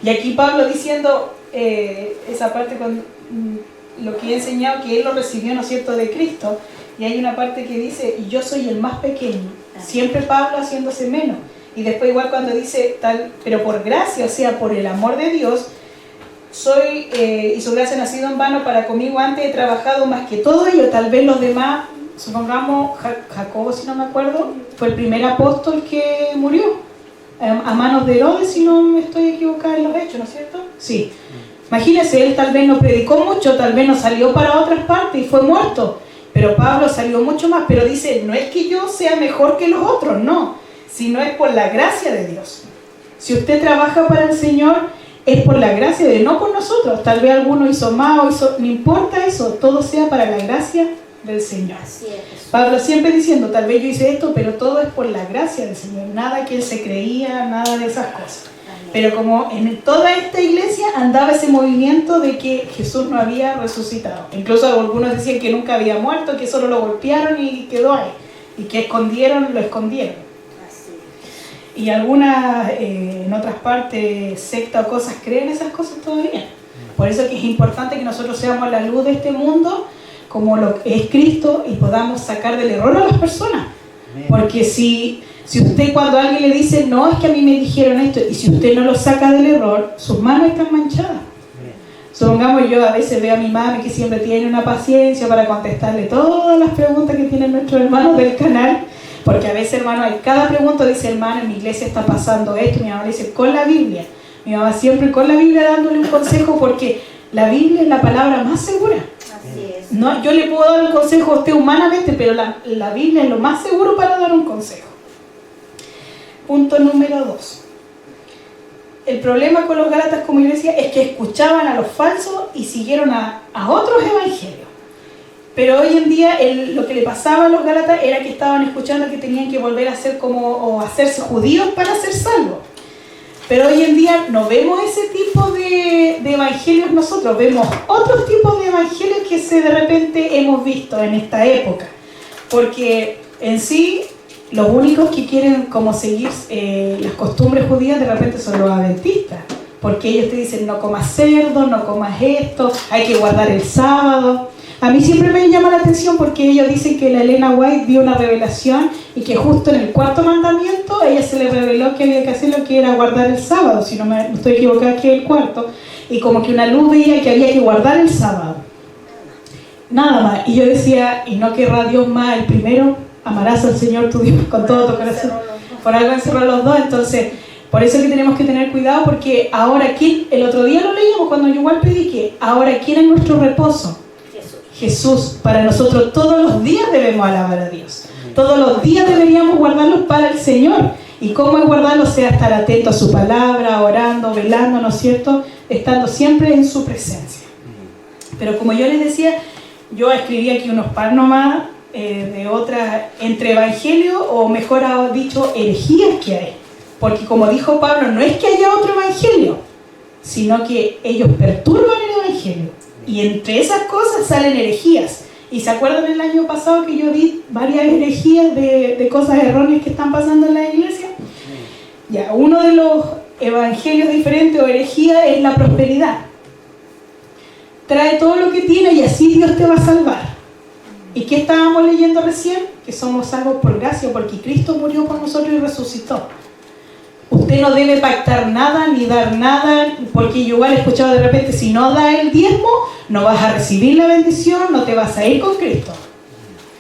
Y aquí Pablo diciendo esa parte con lo que he enseñado, que él lo recibió, ¿no es cierto?, de Cristo. Y hay una parte que dice, y yo soy el más pequeño. Siempre Pablo haciéndose menos. Y después igual cuando dice tal, pero por gracia, o sea, por el amor de Dios, soy, y su gracia no ha sido en vano, para conmigo antes he trabajado más que todo ello. Tal vez los demás, supongamos Jacobo, si no me acuerdo, fue el primer apóstol que murió a manos de Herodes, si no me estoy equivocada en los hechos, ¿no es cierto? Sí. Imagínense, él tal vez no predicó mucho, tal vez no salió para otras partes y fue muerto, pero Pablo salió mucho más. Pero dice, no es que yo sea mejor que los otros, no, sino es por la gracia de Dios. Si usted trabaja para el Señor, es por la gracia de Dios, no por nosotros. Tal vez alguno hizo más o hizo, no importa eso, todo sea para la gracia del Señor. Así es. Pablo siempre diciendo, tal vez yo hice esto, pero todo es por la gracia del Señor, nada que él se creía, nada de esas cosas. Pero como en toda esta iglesia andaba ese movimiento de que Jesús no había resucitado. Incluso algunos decían que nunca había muerto, que solo lo golpearon y quedó ahí. Y que lo escondieron. Y algunas, en otras partes, sectas o cosas, creen esas cosas todavía. Por eso que es importante que nosotros seamos la luz de este mundo, como lo que es Cristo, y podamos sacar del error a las personas. Porque si usted, cuando alguien le dice, no, es que a mí me dijeron esto, y si usted no lo saca del error, sus manos están manchadas. Supongamos, yo a veces veo a mi mami que siempre tiene una paciencia para contestarle todas las preguntas que tienen nuestros hermanos del canal, porque a veces, hermano, hay cada pregunta dice, hermano, en mi iglesia está pasando esto, mi mamá le dice, con la Biblia. Mi mamá siempre con la Biblia dándole un consejo, porque la Biblia es la palabra más segura. Así es. No, yo le puedo dar un consejo a usted humanamente, pero la Biblia es lo más seguro para dar un consejo. Punto número 2. El problema con los gálatas, como yo decía, es que escuchaban a los falsos y siguieron a otros evangelios. Pero hoy en día lo que le pasaba a los gálatas era que estaban escuchando que tenían que volver a ser o hacerse judíos para ser salvos. Pero hoy en día no vemos ese tipo de evangelios nosotros, vemos otros tipos de evangelios que de repente hemos visto en esta época. Porque en sí, los únicos que quieren como seguir las costumbres judías de repente son los adventistas. Porque ellos te dicen no comas cerdo, no comas esto, hay que guardar el sábado. A mí siempre me llama la atención porque ellos dicen que la Elena White vio una revelación y que justo en el 4.º mandamiento ella se le reveló que había que hacer lo que era guardar el sábado, si no me estoy equivocada, que es el 4.º, y como que una luz veía que había que guardar el sábado. Nada más. Y yo decía, ¿y no querrá Dios más el primero? Amarás al Señor tu Dios con todo tu corazón. Por algo encerró los dos, entonces... Por eso es que tenemos que tener cuidado, porque ahora, el otro día lo leíamos cuando yo igual prediqué, ahora ¿quién es nuestro reposo? Jesús. Para nosotros todos los días debemos alabar a Dios. Todos los días deberíamos guardarlos para el Señor. ¿Y cómo es guardarlos? Sea estar atento a su palabra, orando, velando, ¿no es cierto? Estando siempre en su presencia. Pero como yo les decía, yo escribí aquí unos par nomás de otras, entre evangelio, o mejor dicho, herejías que hay. Porque como dijo Pablo, no es que haya otro evangelio, sino que ellos perturban el evangelio. Y entre esas cosas salen herejías. ¿Y se acuerdan el año pasado que yo di varias herejías de cosas erróneas que están pasando en la iglesia? Ya, uno de los evangelios diferentes o herejía es la prosperidad. Trae todo lo que tiene y así Dios te va a salvar. ¿Y qué estábamos leyendo recién? Que somos salvos por gracia, porque Cristo murió por nosotros y resucitó. Usted no debe pactar nada ni dar nada, porque yo igual he escuchado de repente, si no das el diezmo, no vas a recibir la bendición, no te vas a ir con Cristo.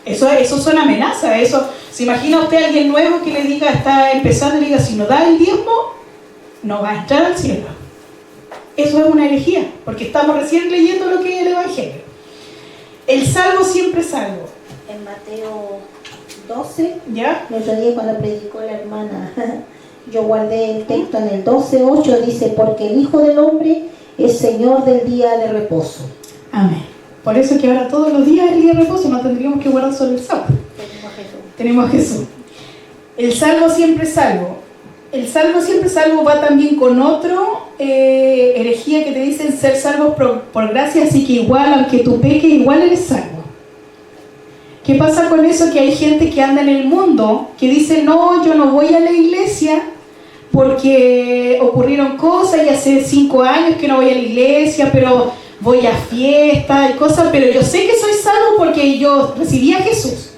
Eso son amenazas. Eso, ¿se imagina usted a alguien nuevo que le diga, está empezando y le diga, si no da el diezmo, no va a entrar al cielo? Eso es una herejía, porque estamos recién leyendo lo que es el Evangelio. El salvo siempre salvo. En Mateo 12, ¿ya? el otro día cuando predicó la hermana, yo guardé el texto en el 12:8, dice, porque el Hijo del Hombre es Señor del día de reposo. Amén. Por eso es que ahora todos los días es el día de reposo, no tendríamos que guardar solo el sábado. Tenemos a Jesús. El salvo siempre salvo. El salvo siempre salvo va también con otro herejía que te dicen ser salvos por gracia, así que igual, aunque tú peques, igual eres salvo. ¿Qué pasa con eso? Que hay gente que anda en el mundo que dice, no, yo no voy a la iglesia porque ocurrieron cosas y hace 5 años que no voy a la iglesia, pero voy a fiestas y cosas, pero yo sé que soy salvo porque yo recibí a Jesús.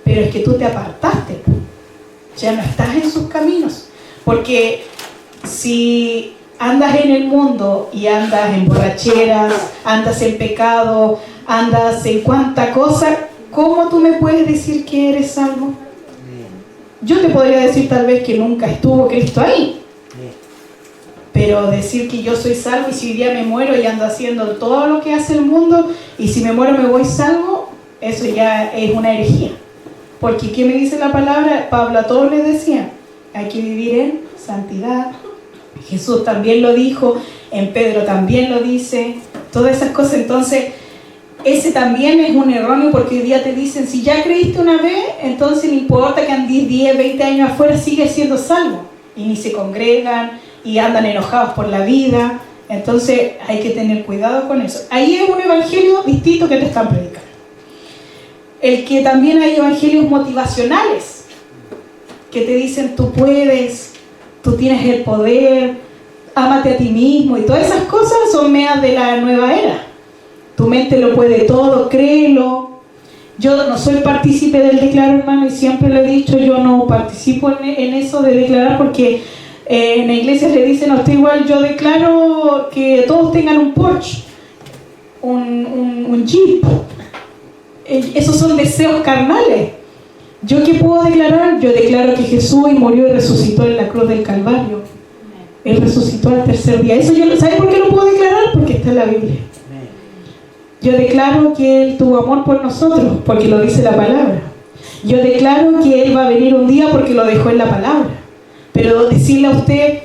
Pero es que tú te apartaste, ya no estás en sus caminos, porque si andas en el mundo y andas en borracheras, andas en pecado, andas en cuanta cosa, ¿cómo tú me puedes decir que eres salvo? Yo te podría decir tal vez que nunca estuvo Cristo ahí, pero decir que yo soy salvo y si hoy día me muero y ando haciendo todo lo que hace el mundo y si me muero me voy salvo, eso ya es una herejía. Porque ¿qué me dice la palabra? Pablo a todos les decía, hay que vivir en santidad. Jesús también lo dijo, en Pedro también lo dice, todas esas cosas. Entonces, ese también es un erróneo porque hoy día te dicen, si ya creíste una vez, entonces no importa que andes 10, 20 años afuera, sigues siendo salvo. Y ni se congregan y andan enojados por la vida. Entonces, hay que tener cuidado con eso. Ahí es un evangelio distinto que te están predicando. El que también hay evangelios motivacionales que te dicen tú puedes, tú tienes el poder, ámate a ti mismo y todas esas cosas son meas de la nueva era. Tu mente lo puede todo, créelo. Yo no soy partícipe del declaro, hermano, y siempre lo he dicho, yo no participo en eso de declarar porque en la iglesia le dicen a usted igual, yo declaro que todos tengan un Porsche, un Jeep. Esos son deseos carnales. ¿Yo qué puedo declarar? Yo declaro que Jesús murió y resucitó en la cruz del Calvario. Él resucitó al 3er día. Eso yo, ¿sabe por qué lo puedo declarar? Porque está en la Biblia. Yo declaro que Él tuvo amor por nosotros, porque lo dice la palabra. Yo declaro que Él va a venir un día porque lo dejó en la palabra. Pero decirle a usted,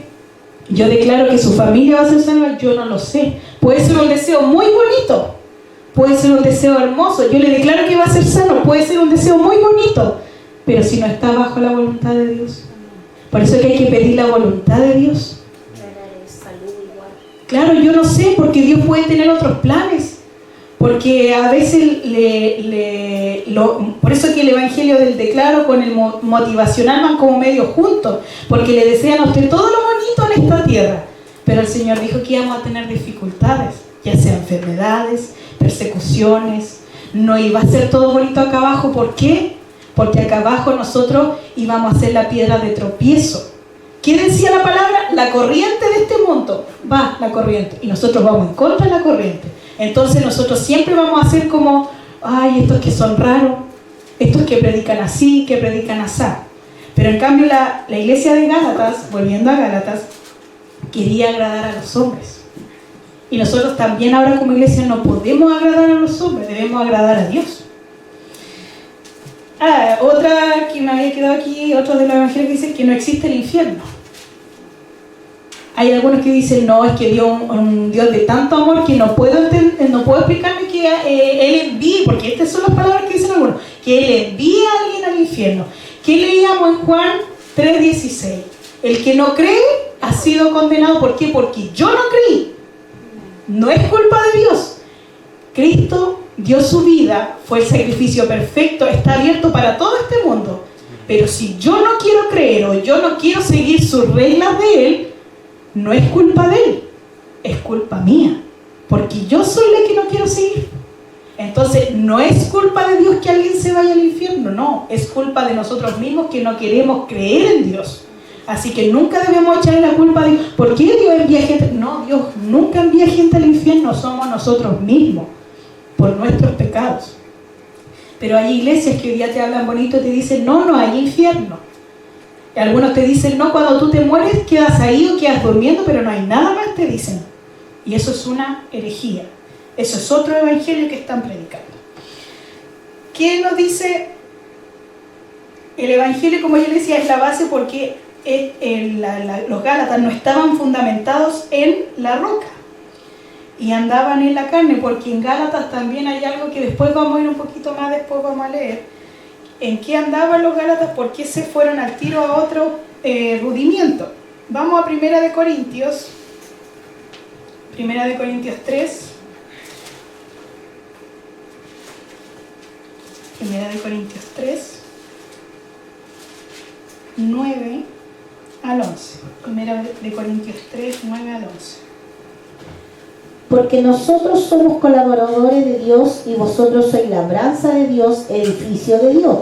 yo declaro que su familia va a ser salva, yo no lo sé. Puede ser un deseo muy bonito. Puede ser un deseo hermoso, yo le declaro que va a ser sano, puede ser un deseo muy bonito, pero si no está bajo la voluntad de Dios. Por eso es que hay que pedir la voluntad de Dios. Claro, yo no sé, porque Dios puede tener otros planes. Porque a veces por eso que el Evangelio del Declaro con el motivacional van como medio juntos, porque le desean a usted todo lo bonito en esta tierra, pero el Señor dijo que íbamos a tener dificultades, ya sea enfermedades, persecuciones, no iba a ser todo bonito acá abajo. ¿Por qué? Porque acá abajo nosotros íbamos a ser la piedra de tropiezo. ¿Qué decía la palabra? La corriente de este mundo, va la corriente, y nosotros vamos en contra de la corriente. Entonces nosotros siempre vamos a ser como, ay, estos que son raros, estos que predican así, que predican asá. Pero en cambio la iglesia de Gálatas, volviendo a Gálatas, quería agradar a los hombres. Y nosotros también ahora como iglesia no podemos agradar a los hombres, debemos agradar a Dios. Otra que me había quedado aquí, otro de los evangelios que dice que no existe el infierno. Hay algunos que dicen, no, es que Dios un Dios de tanto amor que no puedo explicarme que Él envíe, porque estas son las palabras que dicen algunos, que Él envíe a alguien al infierno. ¿Qué leíamos en Juan 3:16? El que no cree ha sido condenado. ¿Por qué? Porque yo no creí. No es culpa de Dios. Cristo dio su vida, fue el sacrificio perfecto, está abierto para todo este mundo. Pero si yo no quiero creer o yo no quiero seguir sus reglas de Él, no es culpa de Él, es culpa mía, porque yo soy la que no quiero seguir. Entonces no es culpa de Dios que alguien se vaya al infierno, no, es culpa de nosotros mismos que no queremos creer en Dios. Así que nunca debemos echarle la culpa a Dios. ¿Por qué Dios envía gente? No, Dios nunca envía gente al infierno, somos nosotros mismos, por nuestros pecados. Pero hay iglesias que hoy día te hablan bonito y te dicen, no hay infierno. Y algunos te dicen, no, cuando tú te mueres quedas ahí o quedas durmiendo, pero no hay nada más, te dicen. Y eso es una herejía. Eso es otro evangelio que están predicando. ¿Qué nos dice? El evangelio, como yo les decía, es la base porque los Gálatas no estaban fundamentados en la roca y andaban en la carne, porque en Gálatas también hay algo que después vamos a ir un poquito más, después vamos a leer. ¿En qué andaban los Gálatas? ¿Por qué se fueron al tiro a otro rudimiento? Vamos a 1 Corintios 3. 1 Corintios 3, 9 al 11. 1 Corintios 3, 9 al 11. Porque nosotros somos colaboradores de Dios y vosotros sois labranza de Dios, edificio de Dios.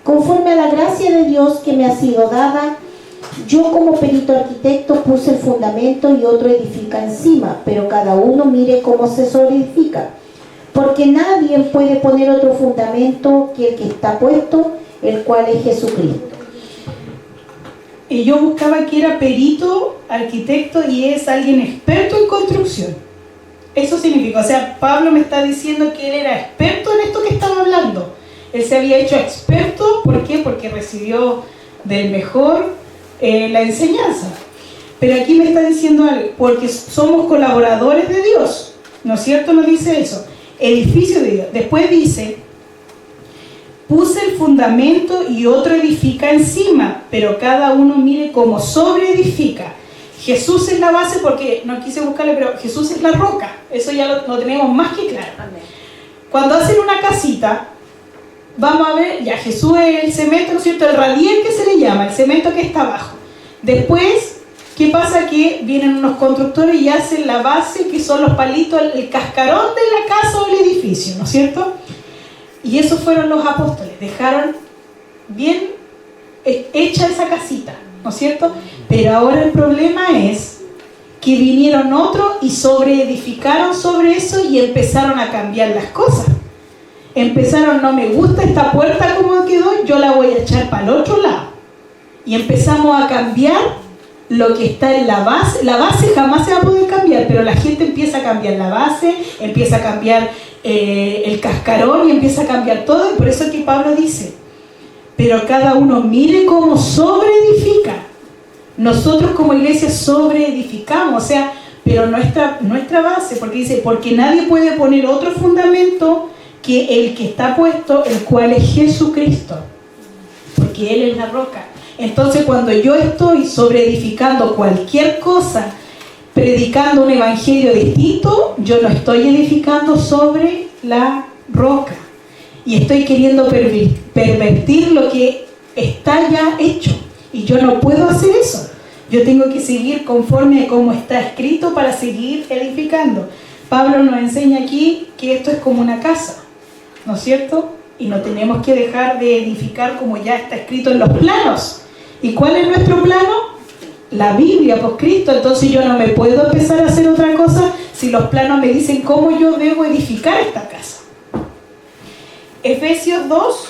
Conforme a la gracia de Dios que me ha sido dada, yo como perito arquitecto puse el fundamento y otro edifica encima, pero cada uno mire cómo se sobreedifica. Porque nadie puede poner otro fundamento que el que está puesto, el cual es Jesucristo. Y yo buscaba que era perito arquitecto y es alguien experto en construcción. Eso significa, o sea, Pablo me está diciendo que él era experto en esto que estaba hablando. Él se había hecho experto, ¿por qué? Porque recibió del mejor la enseñanza. Pero aquí me está diciendo algo, porque somos colaboradores de Dios, ¿no es cierto? Nos dice eso, edificio de Dios. Después dice, puse el fundamento y otro edifica encima, pero cada uno mire cómo sobreedifica. Jesús es la base, porque no quise buscarle, pero Jesús es la roca. Eso ya lo tenemos más que claro. Amén. Cuando hacen una casita, vamos a ver, ya Jesús es el cemento, ¿no es cierto? El radier que se le llama, el cemento que está abajo. Después, ¿qué pasa? Que vienen unos constructores y hacen la base, que son los palitos, el cascarón de la casa o el edificio, ¿no es cierto? Y esos fueron los apóstoles, dejaron bien hecha esa casita, ¿no es cierto? Pero ahora el problema es que vinieron otros y sobreedificaron sobre eso y empezaron a cambiar las cosas. Empezaron, no me gusta esta puerta como quedó, yo la voy a echar para el otro lado. Y empezamos a cambiar lo que está en la base. La base jamás se va a poder cambiar, pero la gente empieza a cambiar la base, empieza a cambiar el cascarón y empieza a cambiar todo. Y por eso es que Pablo dice, pero cada uno mire cómo sobreedifica. Nosotros como iglesia sobreedificamos, o sea, pero nuestra base, porque dice, porque nadie puede poner otro fundamento que el que está puesto, el cual es Jesucristo, porque Él es la roca. Entonces, cuando yo estoy sobre edificando cualquier cosa, predicando un evangelio distinto, yo no estoy edificando sobre la roca. Y estoy queriendo pervertir lo que está ya hecho. Y yo no puedo hacer eso. Yo tengo que seguir conforme a cómo está escrito para seguir edificando. Pablo nos enseña aquí que esto es como una casa, ¿no es cierto? Y no tenemos que dejar de edificar como ya está escrito en los planos. ¿Y cuál es nuestro plano? La Biblia, pues Cristo. Entonces yo no me puedo empezar a hacer otra cosa si los planos me dicen cómo yo debo edificar esta casa. Efesios 2,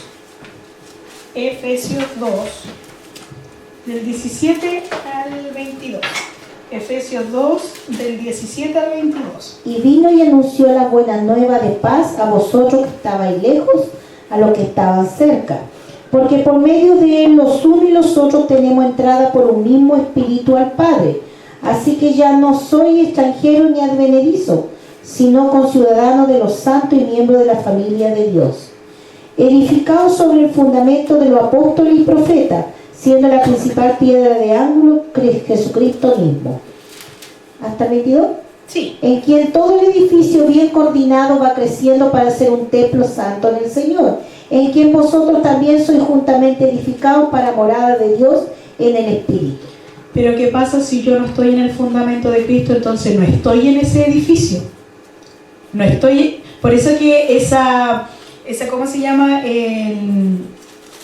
del 17 al 22. Efesios 2, del 17 al 22. Y vino y anunció la buena nueva de paz a vosotros que estabais lejos, a los que estaban cerca. Porque por medio de él los unos y los otros tenemos entrada por un mismo espíritu al Padre. Así que ya no soy extranjero ni advenedizo, sino conciudadano de los santos y miembro de la familia de Dios. Edificado sobre el fundamento de los apóstoles y profetas, siendo la principal piedra de ángulo Jesucristo mismo. ¿Hasta el 22? Sí. En quien todo el edificio bien coordinado va creciendo para ser un templo santo en el Señor, en quien vosotros también sois juntamente edificados para morada de Dios en el Espíritu. Pero ¿qué pasa si yo no estoy en el fundamento de Cristo? Entonces no estoy en ese edificio. No estoy... Por eso que esa ¿cómo se llama?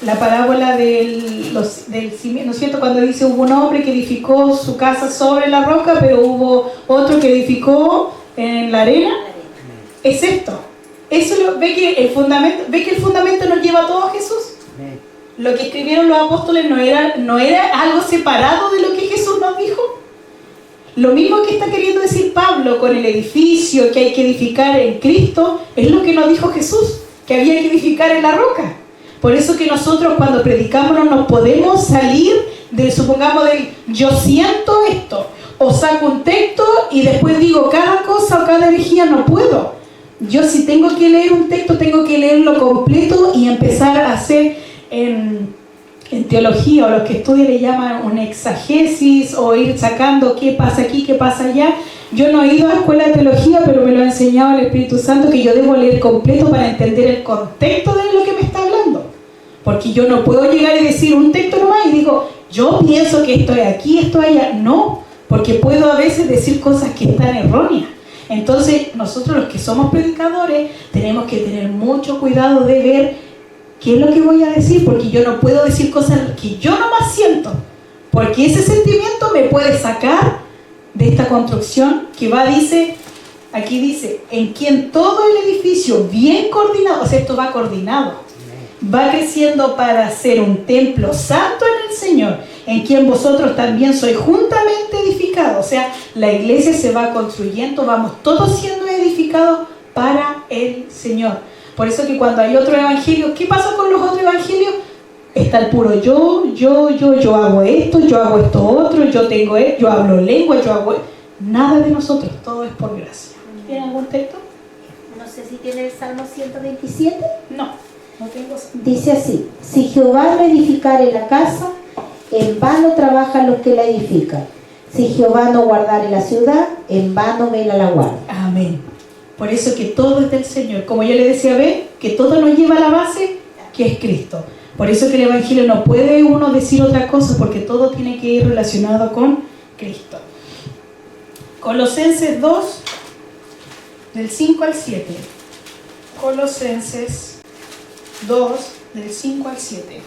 La parábola del cimiento, ¿no es cierto? Cuando dice hubo un hombre que edificó su casa sobre la roca, pero hubo otro que edificó en la arena. Es esto. Eso ve que el fundamento nos lleva a todo a Jesús. Lo que escribieron los apóstoles no era algo separado de lo que Jesús nos dijo. Lo mismo que está queriendo decir Pablo con el edificio que hay que edificar en Cristo, es lo que nos dijo Jesús, que había que edificar en la roca. Por eso que nosotros cuando predicamos no nos podemos salir supongamos del yo siento esto, o saco un texto y después digo cada cosa o cada herejía. No puedo. Yo si tengo que leer un texto, tengo que leerlo completo y empezar a hacer en teología, o los que estudian le llaman una exagesis, o ir sacando qué pasa aquí, qué pasa allá. Yo no he ido a escuela de teología, pero me lo ha enseñado el Espíritu Santo, que yo debo leer completo para entender el contexto de lo que me está hablando. Porque yo no puedo llegar y decir un texto nomás y digo, yo pienso que esto es aquí, esto es allá. No, porque puedo a veces decir cosas que están erróneas. Entonces, nosotros los que somos predicadores tenemos que tener mucho cuidado de ver qué es lo que voy a decir, porque yo no puedo decir cosas que yo nomás siento, porque ese sentimiento me puede sacar de esta construcción que aquí dice, en quien todo el edificio bien coordinado, o sea, esto va coordinado, va creciendo para ser un templo santo en el Señor, en quien vosotros también sois juntamente edificados. O sea, la iglesia se va construyendo, vamos todos siendo edificados para el Señor. Por eso que cuando hay otro evangelio, ¿qué pasa con los otros evangelios? Está el puro yo hago esto otro, yo hablo lengua, nada de nosotros, todo es por gracia. ¿Tiene algún texto? No sé si tiene el Salmo 127. No tengo. Dice así: si Jehová no edificare la casa, en vano trabajan los que la edifican. Si Jehová no guardare la ciudad, en vano vela la guardia. Amén. Por eso que todo es del Señor. Como yo le decía a Ben, que todo nos lleva a la base, que es Cristo. Por eso que el Evangelio no puede uno decir otra cosa, porque todo tiene que ir relacionado con Cristo. Colosenses 2, del 5 al 7. Colosenses 2, del 5 al 7.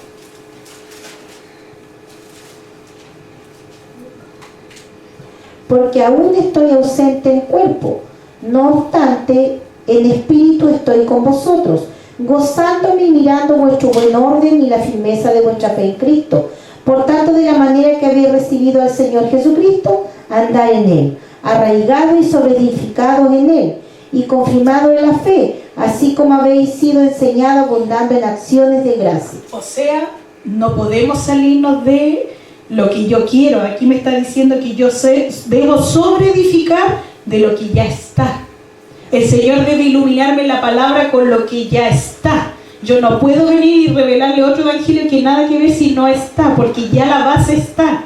Porque aún estoy ausente en cuerpo, no obstante, en espíritu estoy con vosotros, gozándome y mirando vuestro buen orden y la firmeza de vuestra fe en Cristo. Por tanto, de la manera que habéis recibido al Señor Jesucristo, andad en Él, arraigados y sobreedificados en Él, y confirmados en la fe, así como habéis sido enseñados, abundando en acciones de gracia. O sea, no podemos salirnos de lo que yo quiero. Aquí me está diciendo que yo debo sobreedificar de lo que ya está. El Señor debe iluminarme la palabra con lo que ya está. Yo no puedo venir y revelarle otro evangelio que nada que ver si no está, porque ya la base está.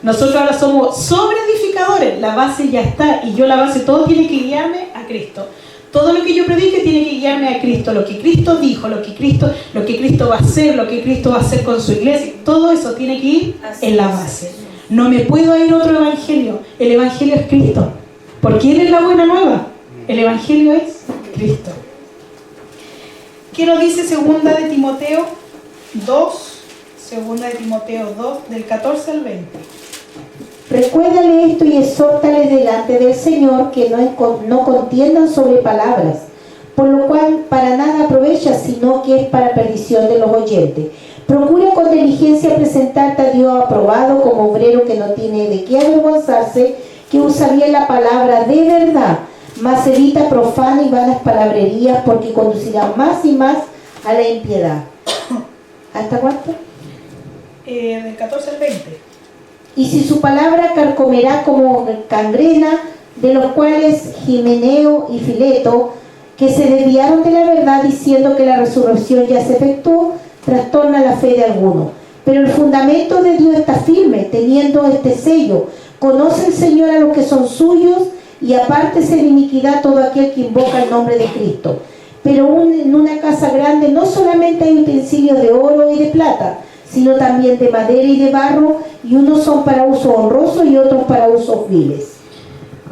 Nosotros ahora somos sobreedificadores, la base ya está, y yo la base, todo tiene que guiarme a Cristo. Todo lo que yo predique tiene que guiarme a Cristo, lo que Cristo dijo, lo que Cristo va a hacer, lo que Cristo va a hacer con su iglesia, todo eso tiene que ir en la base. No me puedo ir a otro evangelio, el evangelio es Cristo, porque Él es la buena nueva, el evangelio es Cristo. ¿Qué nos dice segunda de Timoteo 2? Segunda de Timoteo 2, del 14 al 20. Recuérdale esto y exhórtale delante del Señor que no contiendan sobre palabras, por lo cual para nada aprovecha, sino que es para perdición de los oyentes. Procura con diligencia presentarte a Dios aprobado como obrero que no tiene de qué avergonzarse, que usa bien la palabra de verdad, mas evita profana y vanas palabrerías, porque conducirá más y más a la impiedad. ¿Hasta cuánto? Del 14 al 20. Y si su palabra carcomerá como gangrena, de los cuales Himeneo y Fileto, que se desviaron de la verdad diciendo que la resurrección ya se efectuó, trastorna la fe de algunos. Pero el fundamento de Dios está firme, teniendo este sello: conoce el Señor a los que son suyos, y apártese de iniquidad todo aquel que invoca el nombre de Cristo. Pero en una casa grande no solamente hay utensilios de oro y de plata, sino también de madera y de barro, y unos son para uso honroso y otros para usos viles.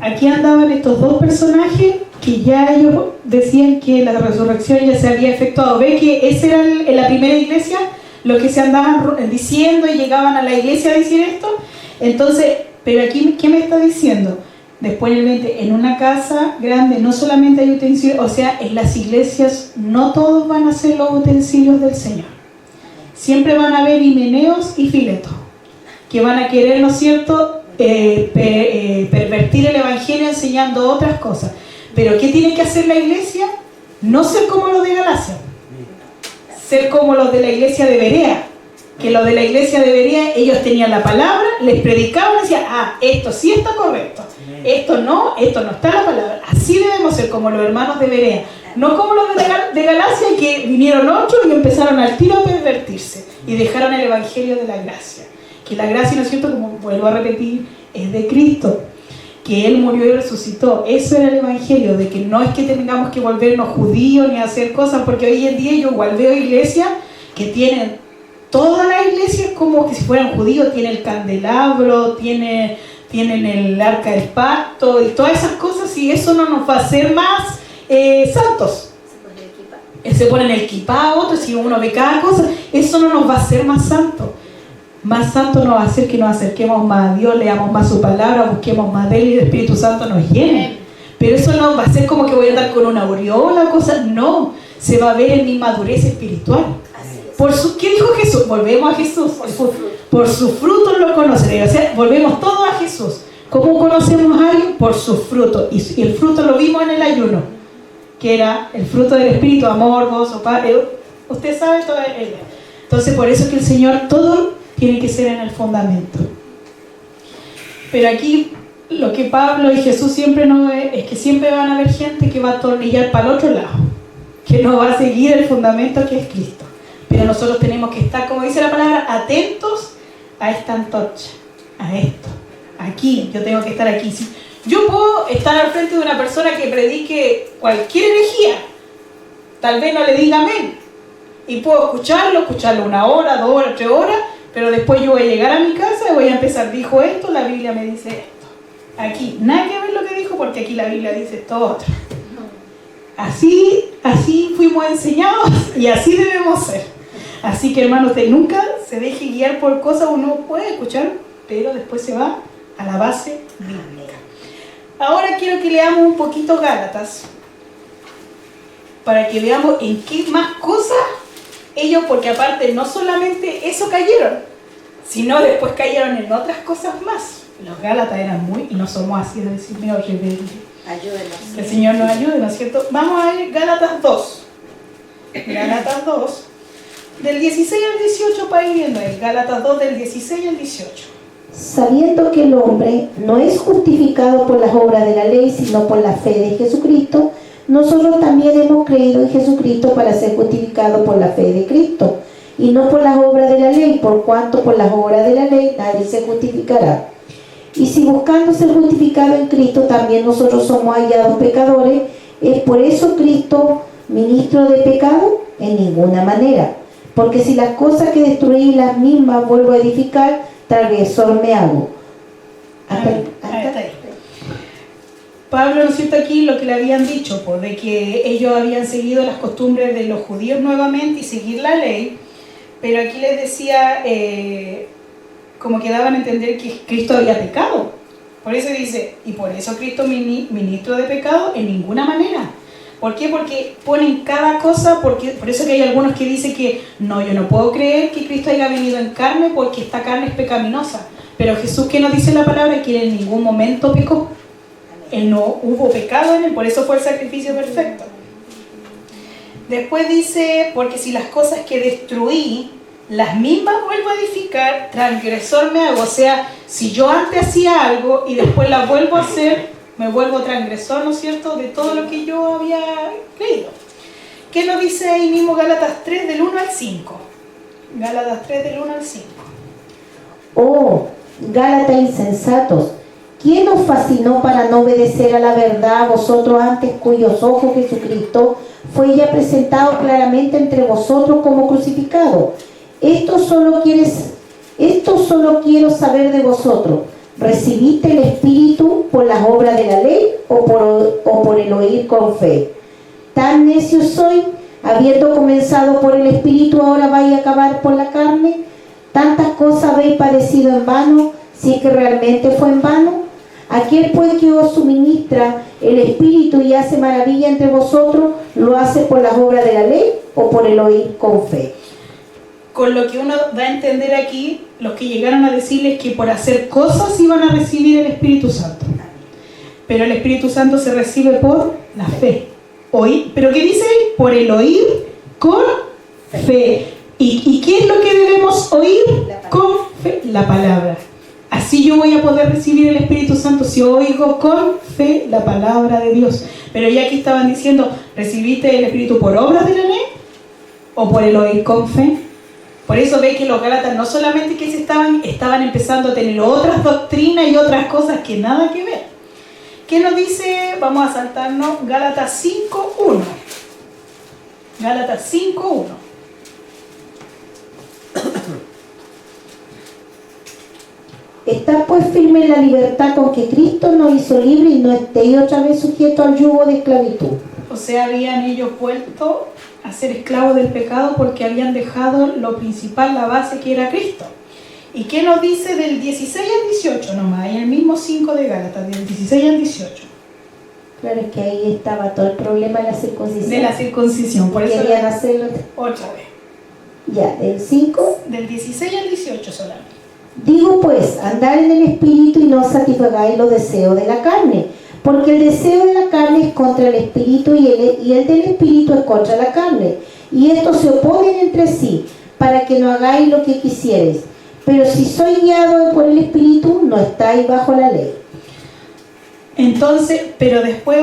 Aquí andaban estos dos personajes que ya ellos decían que la resurrección ya se había efectuado. ¿Ve que ese era en la primera iglesia lo que se andaban diciendo y llegaban a la iglesia a decir esto? Entonces, pero aquí, ¿qué me está diciendo? Después en el 20, en una casa grande no solamente hay utensilios, o sea, en las iglesias no todos van a ser los utensilios del Señor. Siempre van a haber Himeneos y Filetos, que van a querer, ¿no es cierto?, pervertir el evangelio enseñando otras cosas. Pero ¿qué tiene que hacer la iglesia? No ser como los de Galacia, ser como los de la iglesia de Berea, que los de la iglesia de Berea, ellos tenían la palabra, les predicaban y decían, esto sí está correcto, esto no está la palabra. Así debemos ser como los hermanos de Berea, no como los de Galacia, que vinieron 8 y empezaron al tiro a pervertirse y dejaron el evangelio de la gracia. Que la gracia, ¿no es cierto?, como vuelvo a repetir, es de Cristo, que Él murió y resucitó. Eso era el evangelio, de que no es que tengamos que volvernos judíos ni hacer cosas, porque hoy en día yo igual veo iglesias que tienen, toda la iglesia es como que si fueran judíos, tiene el candelabro, tienen el arca del pacto y todas esas cosas, y eso no nos va a hacer más santos. Se ponen el kipá, otros, si uno ve cada cosa, eso no nos va a hacer más santos. Más santo nos va a hacer que nos acerquemos más a Dios, leamos más su palabra, busquemos más de Él y el Espíritu Santo nos llene. Pero eso no va a ser como que voy a andar con una aureola o cosas, no, se va a ver en mi madurez espiritual. ¿Qué dijo Jesús? Volvemos a Jesús. Por sus frutos lo conoceré. O sea, volvemos todos a Jesús. ¿Cómo conocemos a alguien? Por sus frutos. Y el fruto lo vimos en el ayuno, que era el fruto del Espíritu, amor, gozo, paz. Usted sabe todo ello. Entonces, por eso es que el Señor, todo tiene que ser en el fundamento. Pero aquí, lo que Pablo y Jesús siempre nos ve, es que siempre van a haber gente que va a atornillar para el otro lado, que no va a seguir el fundamento que es Cristo. Pero nosotros tenemos que estar, como dice la palabra, atentos a esta antorcha, a esto. Aquí, yo tengo que estar aquí. ¿Sí? Yo puedo estar al frente de una persona que predique cualquier herejía, tal vez no le diga amén, y puedo escucharlo 1 hora, 2 horas, 3 horas, pero después yo voy a llegar a mi casa y voy a empezar, dijo esto, la Biblia me dice esto. Aquí, nada que ver lo que dijo, porque aquí la Biblia dice esto otro. Así fuimos enseñados y así debemos ser. Así que, hermano, usted nunca se deje guiar por cosas, uno puede escuchar, pero después se va a la base bíblica. Ahora quiero que leamos un poquito Gálatas, para que veamos en qué más cosas ellos, porque aparte no solamente eso cayeron, sino después cayeron en otras cosas más. Los Gálatas eran muy, y no somos así de decir, medio rebelde. Ayúdenos. Que el Señor nos ayude, ¿no es cierto? Vamos a ver Gálatas 2. Gálatas 2, del 16 al 18, para ir viendo el Gálatas 2, del 16 al 18. Sabiendo que el hombre no es justificado por las obras de la ley, sino por la fe de Jesucristo, nosotros también hemos creído en Jesucristo para ser justificados por la fe de Cristo, y no por las obras de la ley, por cuanto por las obras de la ley nadie se justificará. Y si buscando ser justificado en Cristo también nosotros somos hallados pecadores, ¿es por eso Cristo ministro de pecado? En ninguna manera. Porque si las cosas que destruí las mismas vuelvo a edificar, transgresor me hago. Hasta ahí. Pablo, ¿no es cierto?, aquí lo que le habían dicho, pues, de que ellos habían seguido las costumbres de los judíos nuevamente y seguir la ley, pero aquí les decía, como que daban a entender que Cristo había pecado. Por eso dice, y por eso Cristo ministro de pecado, en ninguna manera. ¿Por qué? Porque ponen cada cosa, por eso que hay algunos que dicen que no, yo no puedo creer que Cristo haya venido en carne porque esta carne es pecaminosa. Pero Jesús, ¿qué nos dice la palabra? Que Él en ningún momento pecó. Él no hubo pecado en Él, por eso fue el sacrificio perfecto. Después dice, porque si las cosas que destruí, las mismas vuelvo a edificar, transgresor me hago. O sea, si yo antes hacía algo y después la vuelvo a hacer, me vuelvo transgresor, ¿no es cierto?, de todo lo que yo había creído. ¿Qué nos dice ahí mismo Gálatas 3 del 1 al 5? Gálatas 3 del 1 al 5. Oh, Gálatas insensatos, ¿quién os fascinó para no obedecer a la verdad a vosotros antes cuyos ojos Jesucristo fue ya presentado claramente entre vosotros como crucificado? Esto solo quiero saber de vosotros. ¿Recibiste el Espíritu por las obras de la ley o por el oír con fe? Tan necio soy, habiendo comenzado por el Espíritu, ahora vais a acabar por la carne. Tantas cosas habéis padecido en vano, si es que realmente fue en vano. Aquel pues que os suministra el Espíritu y hace maravilla entre vosotros, ¿lo hace por las obras de la ley o por el oír con fe? Con lo que uno da a entender aquí, los que llegaron a decirles que por hacer cosas iban a recibir el Espíritu Santo. Pero el Espíritu Santo se recibe por la fe. Oír, ¿pero qué dice ahí? Por el oír con fe. ¿Y qué es lo que debemos oír con fe? La palabra. Así yo voy a poder recibir el Espíritu Santo si oigo con fe la palabra de Dios. Pero ya aquí estaban diciendo, ¿recibiste el Espíritu por obras de la ley o por el oír con fe? Por eso ve que los Gálatas no solamente que estaban empezando a tener otras doctrinas y otras cosas que nada que ver. ¿Qué nos dice? Vamos a saltarnos Gálatas 5.1. Gálatas 5.1. Está pues firme en la libertad con que Cristo nos hizo libre y no estéis otra vez sujeto al yugo de esclavitud. O sea, habían ellos vuelto a ser esclavos del pecado porque habían dejado lo principal, la base, que era Cristo. ¿Y qué nos dice del 16 al 18 nomás? En el mismo 5 de Gálatas, del 16 al 18. Claro, es que ahí estaba todo el problema de la circuncisión. De la circuncisión, por eso querían hacerlo otra vez. Ya, del 5. Del 16 al 18 solamente. Digo pues, andar en el Espíritu y no satisfagáis los deseos de la carne, porque el deseo de la carne es contra el Espíritu y el del Espíritu es contra la carne, y estos se oponen entre sí, para que no hagáis lo que quisierais. Pero si sois guiados por el Espíritu, no estáis bajo la ley. Entonces, pero después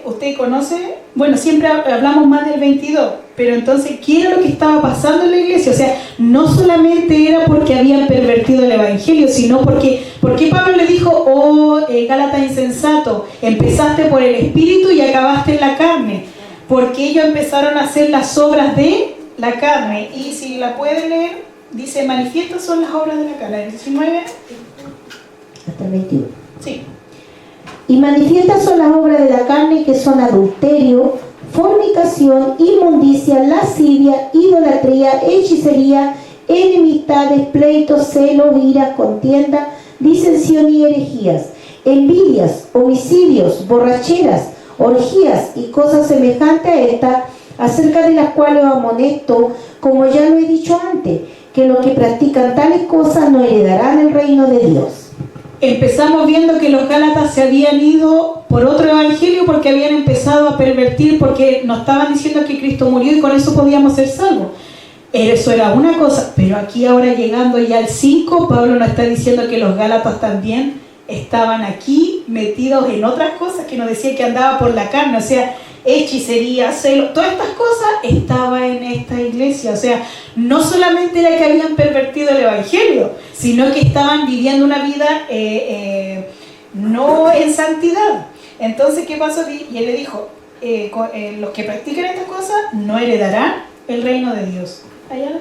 usted conoce, bueno, siempre hablamos más del 22, pero entonces, ¿qué era lo que estaba pasando en la iglesia? O sea, no solamente era porque habían pervertido el evangelio, sino porque Pablo le dijo, oh, Gálatas insensato, empezaste por el espíritu y acabaste en la carne, porque ellos empezaron a hacer las obras de la carne. Y si la puede leer, dice, manifiestas son las obras de la carne, el 19. Hasta el 21. Sí. Y manifiestas son las obras de la carne, que son adulterio, fornicación, inmundicia, lascivia, idolatría, hechicería, enemistades, pleitos, celos, iras, contienda, disensión y herejías, envidias, homicidios, borracheras, orgías y cosas semejantes a estas, acerca de las cuales os amonesto, como ya lo he dicho antes, que los que practican tales cosas no heredarán el reino de Dios. Empezamos viendo que los Gálatas se habían ido por otro evangelio porque habían empezado a pervertir, porque nos estaban diciendo que Cristo murió y con eso podíamos ser salvos. Eso era una cosa, pero aquí ahora llegando ya al 5, Pablo nos está diciendo que los Gálatas también estaban aquí metidos en otras cosas, que nos decía que andaba por la carne, o sea, hechicería, celo, todas estas cosas estaban en esta iglesia. O sea, no solamente era que habían pervertido el evangelio, sino que estaban viviendo una vida no en santidad. Entonces, ¿qué pasó? Y él le dijo, los que practican estas cosas no heredarán el reino de Dios. ¿Ayala?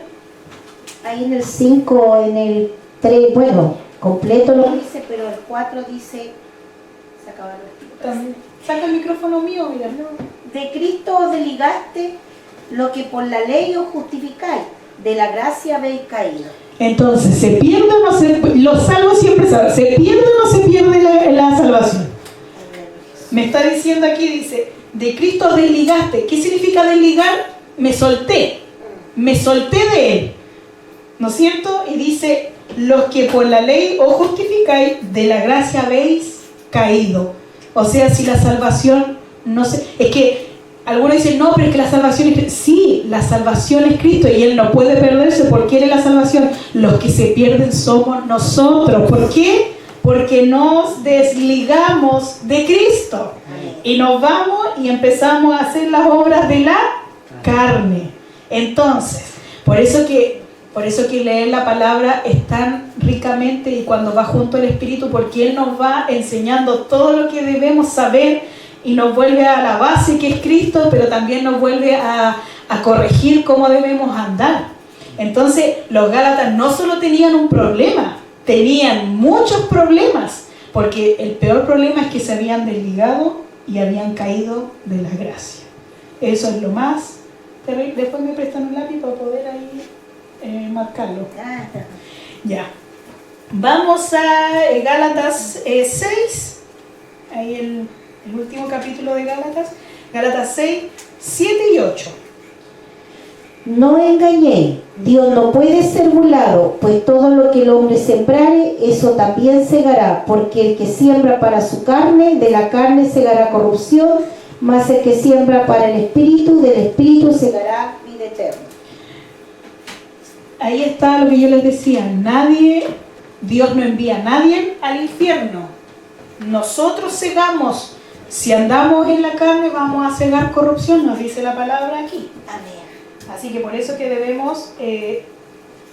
Ahí en el 5, en el 3, bueno, completo lo dice, pero el 4 dice, se acabaron los También. Saca el micrófono mío, mira. De Cristo os desligaste lo que por la ley os justificáis, de la gracia habéis caído. Entonces, ¿se pierde o no se pierde? Los salvos siempre saben, ¿se pierde o no se pierde la salvación? Me está diciendo aquí, dice, de Cristo os desligaste. ¿Qué significa desligar? Me solté de Él, ¿no es cierto? Y dice, los que por la ley os justificáis, de la gracia habéis caído. O sea, si la salvación no se... Es que algunos dicen, no, pero es que la salvación es Cristo. Sí, la salvación es Cristo y Él no puede perderse porque Él es la salvación. Los que se pierden somos nosotros. ¿Por qué? Porque nos desligamos de Cristo y nos vamos y empezamos a hacer las obras de la carne. Entonces, por eso que leer la palabra es tan ricamente y cuando va junto al Espíritu, porque Él nos va enseñando todo lo que debemos saber y nos vuelve a la base que es Cristo, pero también nos vuelve a corregir cómo debemos andar. Entonces, los Gálatas no solo tenían un problema, tenían muchos problemas, porque el peor problema es que se habían desligado y habían caído de la gracia. Eso es lo más terrible. Después me prestan un lápiz para poder ahí marcarlo. Ya. Vamos a Gálatas 6, ahí el último capítulo de Gálatas 6, 7 y 8. No engañéis, Dios no puede ser burlado, pues todo lo que el hombre sembrare, eso también segará, porque el que siembra para su carne, de la carne segará corrupción, mas el que siembra para el Espíritu, del Espíritu segará vida eterna. Ahí está lo que yo les decía, Dios no envía a nadie al infierno. Nosotros cegamos, si andamos en la carne vamos a cegar corrupción, nos dice la palabra aquí. Amén. Así que por eso que debemos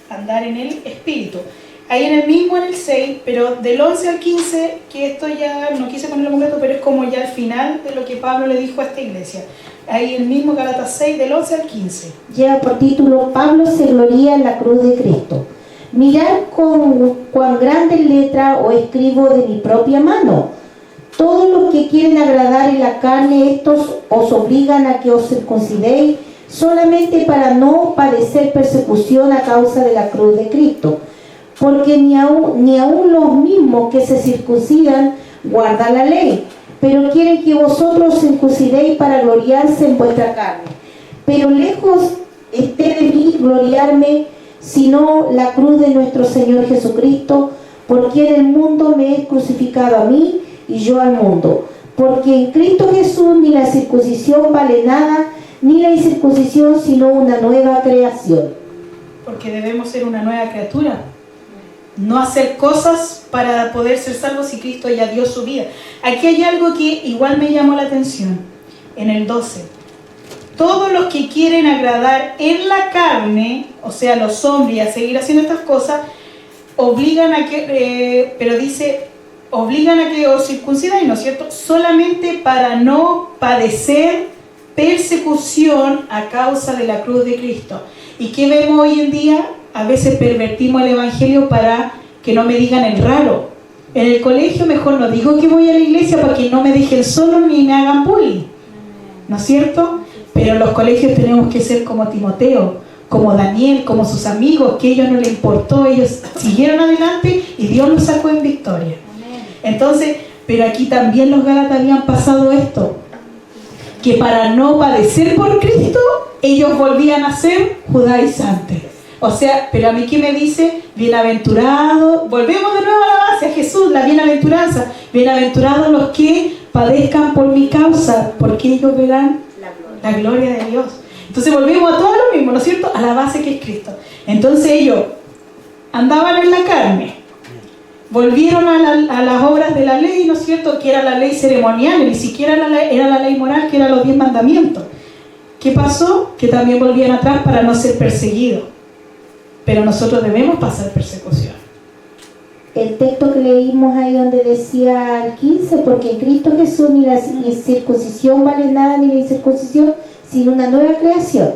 andar en el Espíritu. Ahí en el 6, pero del 11 al 15, que esto ya no quise ponerlo completo, pero es como ya el final de lo que Pablo le dijo a esta iglesia. Ahí el mismo Gálatas 6, del 11 al 15. Lleva por título, Pablo se gloría en la cruz de Cristo. Mirad con cuán grandes letras os escribo de mi propia mano. Todos los que quieren agradar en la carne, estos os obligan a que os circuncidéis, solamente para no padecer persecución a causa de la cruz de Cristo. Porque ni aun los mismos que se circuncidan guardan la ley, pero quieren que vosotros os circuncidéis para gloriarse en vuestra carne. Pero lejos esté de mí gloriarme, sino la cruz de nuestro Señor Jesucristo, por quien el mundo me es crucificado a mí y yo al mundo. Porque en Cristo Jesús ni la circuncisión vale nada, ni la incircuncisión, sino una nueva creación. Porque debemos ser una nueva criatura. No hacer cosas para poder ser salvos si Cristo ya dio su vida. Aquí hay algo que igual me llamó la atención. En el 12. Todos los que quieren agradar en la carne, o sea, los hombres, a seguir haciendo estas cosas, obligan a que os circuncidáis, ¿no es cierto? Solamente para no padecer persecución a causa de la cruz de Cristo. ¿Y qué vemos hoy en día? A veces pervertimos el evangelio para que no me digan el raro. En el colegio mejor no digo que voy a la iglesia para que no me dejen solo ni me hagan bullying, ¿no es cierto? Pero en los colegios tenemos que ser como Timoteo, como Daniel, como sus amigos, que a ellos no les importó, ellos siguieron adelante y Dios los sacó en victoria. Entonces, pero aquí también los Gálatas habían pasado esto, que para no padecer por Cristo, ellos volvían a ser judaizantes. O sea, pero a mí ¿qué me dice? Bienaventurado, volvemos de nuevo a la base, a Jesús, la bienaventuranza. Bienaventurados los que padezcan por mi causa, porque ellos verán la gloria de Dios. Entonces volvemos a todo lo mismo, ¿no es cierto? A la base que es Cristo. Entonces ellos andaban en la carne, volvieron a las obras de la ley, ¿no es cierto?, que era la ley ceremonial, ni siquiera era la ley moral, que eran los 10 mandamientos. ¿Qué pasó? Que también volvían atrás para no ser perseguidos. Pero nosotros debemos pasar persecución. El texto que leímos ahí donde decía el 15, porque en Cristo Jesús ni la circuncisión vale nada, ni la incircuncisión, sino una nueva creación.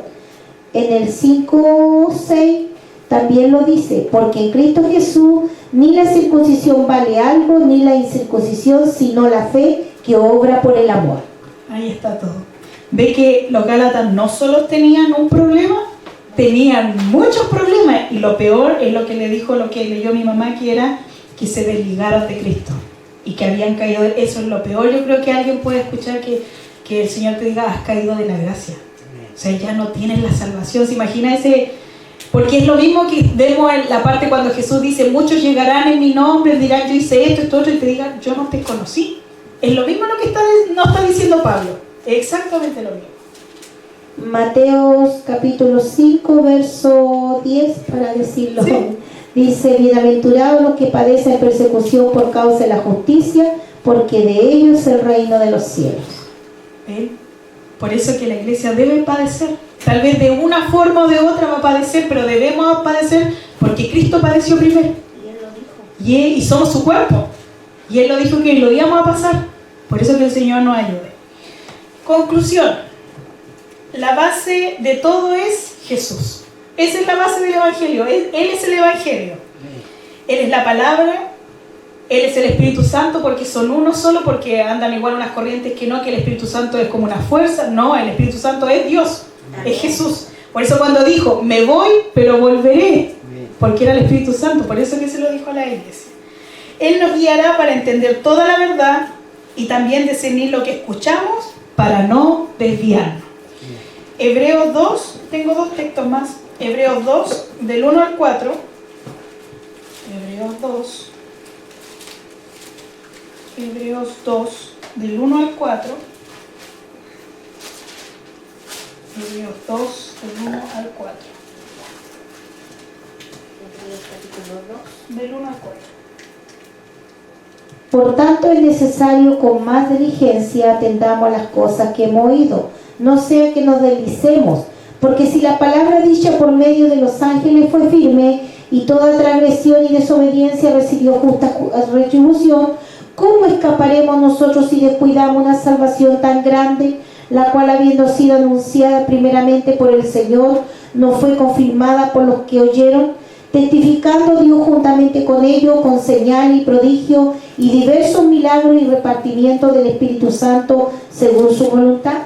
En el 5:6 también lo dice, porque en Cristo Jesús ni la circuncisión vale algo, ni la incircuncisión, sino la fe que obra por el amor. Ahí está todo. Ve que los gálatas no solo tenían un problema, tenían muchos problemas, y lo peor es lo que le dijo, lo que leyó mi mamá, que era que se desligaron de Cristo y que habían caído. Eso es lo peor. Yo creo que alguien puede escuchar que el Señor te diga: has caído de la gracia. O sea, ya no tienes la salvación. ¿Se imagina ese? Porque es lo mismo que vemos en la parte cuando Jesús dice: muchos llegarán en mi nombre, dirán yo hice esto, otro, y te digan: yo no te conocí. Es lo mismo lo que no está diciendo Pablo. Exactamente lo mismo. Mateo capítulo 5, verso 10, para decirlo. Sí. Dice: bienaventurados los que padecen persecución por causa de la justicia, porque de ellos es el reino de los cielos. ¿Ven? Por eso que la iglesia debe padecer. Tal vez de una forma o de otra va a padecer, pero debemos padecer porque Cristo padeció primero. Y Él lo dijo. Y somos su cuerpo. Y Él lo dijo que lo íbamos a pasar. Por eso que el Señor nos ayude. Conclusión. La base de todo es Jesús. Esa es la base del Evangelio. Él es el Evangelio. Él es la palabra. Él es el Espíritu Santo, porque son uno solo, porque andan igual unas corrientes que el Espíritu Santo es como una fuerza. No, el Espíritu Santo es Dios, es Jesús. Por eso cuando dijo: me voy, pero volveré, porque era el Espíritu Santo, por eso que se lo dijo a la iglesia. Él nos guiará para entender toda la verdad y también discernir lo que escuchamos para no desviarnos. Hebreos 2, tengo dos textos más. Hebreos 2, del 1 al 4. Hebreos 2. Hebreos 2, del 1 al 4. Hebreos 2, del 1 al 4. Del 1 al 4. Por tanto, es necesario con más diligencia atendamos a las cosas que hemos oído, no sea que nos deslicemos, porque si la palabra dicha por medio de los ángeles fue firme, y toda transgresión y desobediencia recibió justa retribución, ¿cómo escaparemos nosotros si descuidamos una salvación tan grande, la cual, habiendo sido anunciada primeramente por el Señor, no fue confirmada por los que oyeron? Testificando Dios juntamente con ellos, con señal y prodigio y diversos milagros y repartimiento del Espíritu Santo según su voluntad.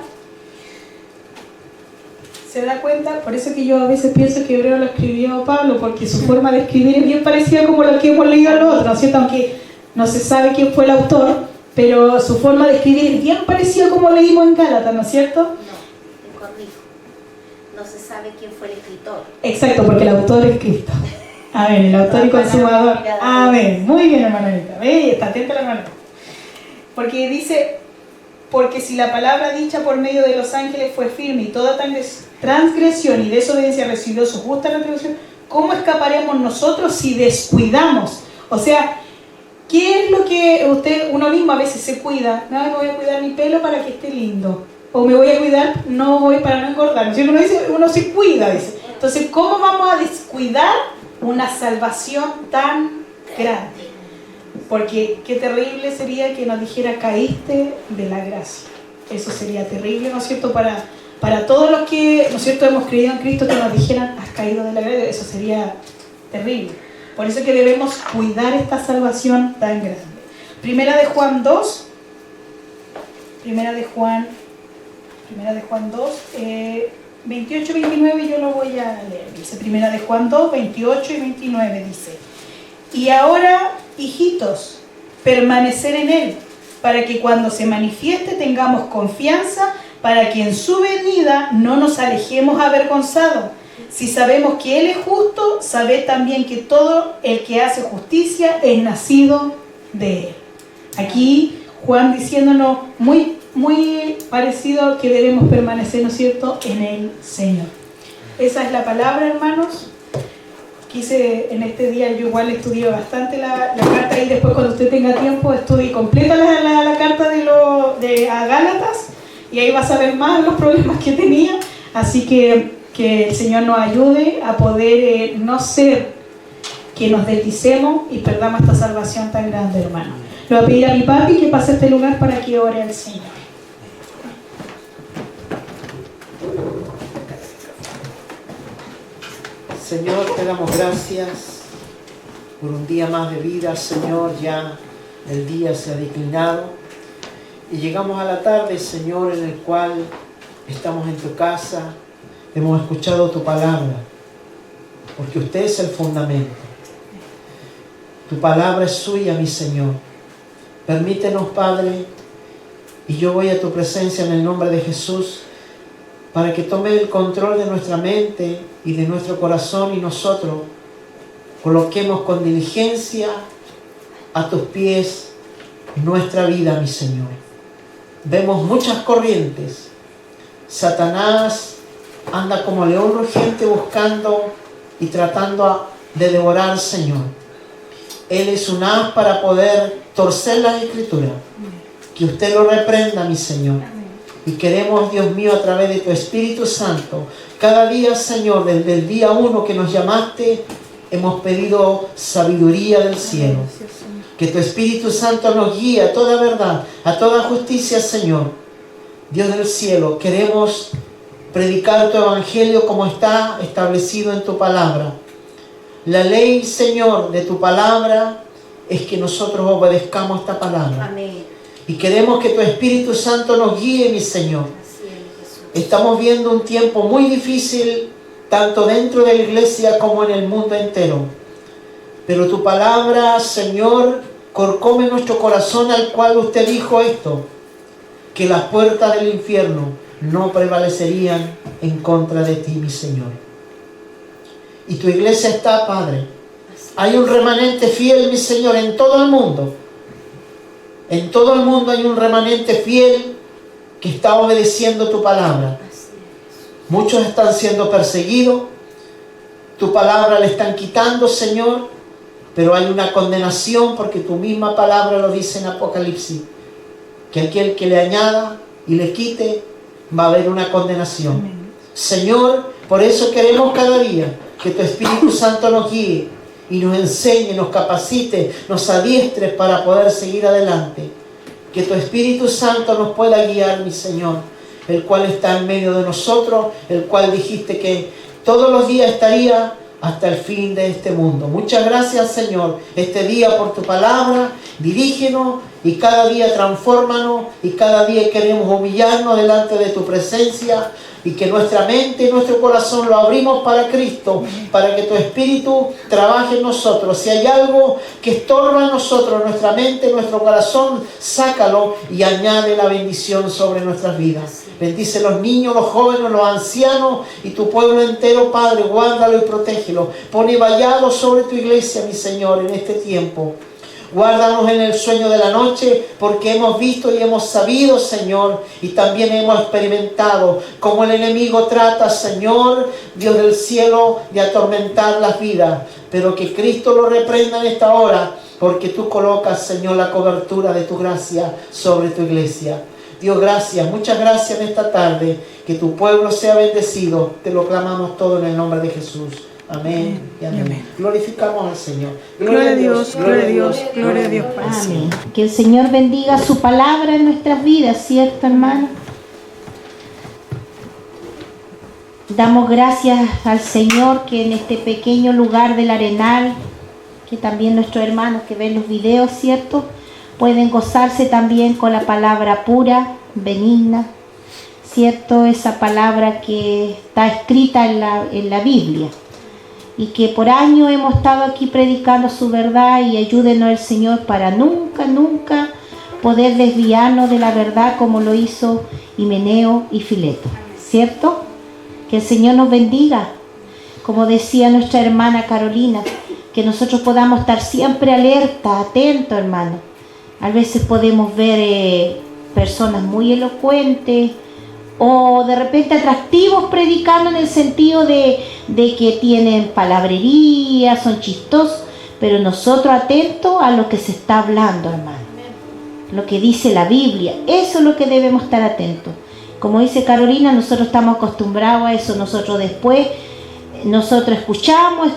¿Se da cuenta? Por eso que yo a veces pienso que Hebreo lo escribió Pablo, porque su forma de escribir es bien parecida como lo que hemos leído en los otros, ¿no es cierto? Aunque no se sabe quién fue el autor, pero su forma de escribir es bien parecida como leímos en Gálatas, ¿no es cierto? No, te corrijo. No se sabe quién fue el escritor. Exacto, porque el autor es Cristo. Amén, el autor y consumador. Amén. Muy bien, hermanita. ¿Ve? Está atenta la hermana. Porque dice: porque si la palabra dicha por medio de los ángeles fue firme y toda transgresión y desobediencia recibió su justa retribución, ¿cómo escaparemos nosotros si descuidamos? O sea, ¿qué es lo que uno mismo a veces se cuida? No, me voy a cuidar mi pelo para que esté lindo. O me voy a cuidar, no voy para no engordar. ¿No? Uno se cuida, dice. Entonces, ¿cómo vamos a descuidar una salvación tan grande? Porque qué terrible sería que nos dijera: caíste de la gracia. Eso sería terrible, ¿no es cierto? Para todos los que, ¿no es cierto?, hemos creído en Cristo, que nos dijeran: has caído de la gracia. Eso sería terrible. Por eso que debemos cuidar esta salvación tan grande. Primera de Juan 2. Primera de Juan 2, 28 y 29, yo lo voy a leer. Dice Primera de Juan 2, 28 y 29, dice: y ahora, hijitos, permanecer en Él, para que cuando se manifieste tengamos confianza, para que en su venida no nos alejemos avergonzados. Si sabemos que Él es justo, sabed también que todo el que hace justicia es nacido de Él. Aquí Juan diciéndonos muy parecido que debemos permanecer, ¿no es cierto?, en el Señor. Esa es la palabra, hermanos, quise en este día, yo igual estudié bastante la carta y después cuando usted tenga tiempo estudie completa la carta a Gálatas y ahí vas a ver más los problemas que tenía. Así que el Señor nos ayude a poder no ser que nos deslicemos y perdamos esta salvación tan grande, hermano. Le voy a pedir a mi papi que pase a este lugar para que ore al Señor. Señor, te damos gracias por un día más de vida, Señor. Ya el día se ha declinado y llegamos a la tarde, Señor, en el cual estamos en tu casa, hemos escuchado tu palabra, porque usted es el fundamento. Tu palabra es suya, mi Señor. Permítenos, Padre, y yo voy a tu presencia en el nombre de Jesús, para que tome el control de nuestra mente y de nuestro corazón y nosotros coloquemos con diligencia a tus pies nuestra vida, mi Señor. Vemos muchas corrientes. Satanás anda como león rugiente buscando y tratando de devorar, Señor. Él es un as para poder torcer las Escrituras. Que usted lo reprenda, mi Señor. Y queremos, Dios mío, a través de tu Espíritu Santo, cada día, Señor, desde el día 1 que nos llamaste, hemos pedido sabiduría del cielo. Que tu Espíritu Santo nos guíe a toda verdad, a toda justicia, Señor. Dios del cielo, queremos predicar tu Evangelio como está establecido en tu palabra. La ley, Señor, de tu palabra es que nosotros obedezcamos esta palabra. Amén. Y queremos que tu Espíritu Santo nos guíe, mi Señor. Estamos viendo un tiempo muy difícil, tanto dentro de la iglesia como en el mundo entero. Pero tu palabra, Señor, corcome nuestro corazón, al cual usted dijo esto, que las puertas del infierno no prevalecerían en contra de ti, mi Señor. Y tu iglesia está, Padre. Hay un remanente fiel, mi Señor, en todo el mundo. En todo el mundo hay un remanente fiel que está obedeciendo tu palabra. Muchos están siendo perseguidos. Tu palabra le están quitando, Señor. Pero hay una condenación, porque tu misma palabra lo dice en Apocalipsis. Que aquel que le añada y le quite, va a haber una condenación. Amén. Señor, por eso queremos cada día que tu Espíritu Santo nos guíe y nos enseñe, nos capacite, nos adiestre para poder seguir adelante. Que tu Espíritu Santo nos pueda guiar, mi Señor, el cual está en medio de nosotros, el cual dijiste que todos los días estaría hasta el fin de este mundo. Muchas gracias, Señor, este día por tu palabra. Dirígenos y cada día transfórmanos, y cada día queremos humillarnos delante de tu presencia, y que nuestra mente y nuestro corazón lo abrimos para Cristo, para que tu Espíritu trabaje en nosotros. Si hay algo que estorba en nosotros, nuestra mente, nuestro corazón, sácalo y añade la bendición sobre nuestras vidas. Bendice los niños, los jóvenes, los ancianos y tu pueblo entero, Padre. Guárdalo y protégelo. Pone vallado sobre tu iglesia, mi Señor, en este tiempo. Guárdanos en el sueño de la noche, porque hemos visto y hemos sabido, Señor, y también hemos experimentado cómo el enemigo trata, Señor, Dios del cielo, de atormentar las vidas. Pero que Cristo lo reprenda en esta hora, porque tú colocas, Señor, la cobertura de tu gracia sobre tu iglesia. Dios, gracias, muchas gracias en esta tarde. Que tu pueblo sea bendecido. Te lo clamamos todo en el nombre de Jesús. Amén y amén. Amén. Glorificamos al Señor. Gloria a Dios, gloria a Dios, gloria a Dios. Amén. Que el Señor bendiga su palabra en nuestras vidas, ¿cierto, hermano? Damos gracias al Señor que en este pequeño lugar del Arenal, que también nuestros hermanos que ven los videos, ¿cierto?, pueden gozarse también con la palabra pura, benigna, ¿cierto? Esa palabra que está escrita en la Biblia. Y que por años hemos estado aquí predicando su verdad, y ayúdenos el Señor para nunca, nunca poder desviarnos de la verdad como lo hizo Himeneo y Fileto, ¿cierto? Que el Señor nos bendiga, como decía nuestra hermana Carolina, que nosotros podamos estar siempre alerta, atentos, hermano. A veces podemos ver personas muy elocuentes, o de repente atractivos predicando en el sentido de que tienen palabrería, son chistosos, pero nosotros atentos a lo que se está hablando, hermano, lo que dice la Biblia. Eso es lo que debemos estar atentos. Como dice Carolina, nosotros estamos acostumbrados a eso. Nosotros después, escuchamos,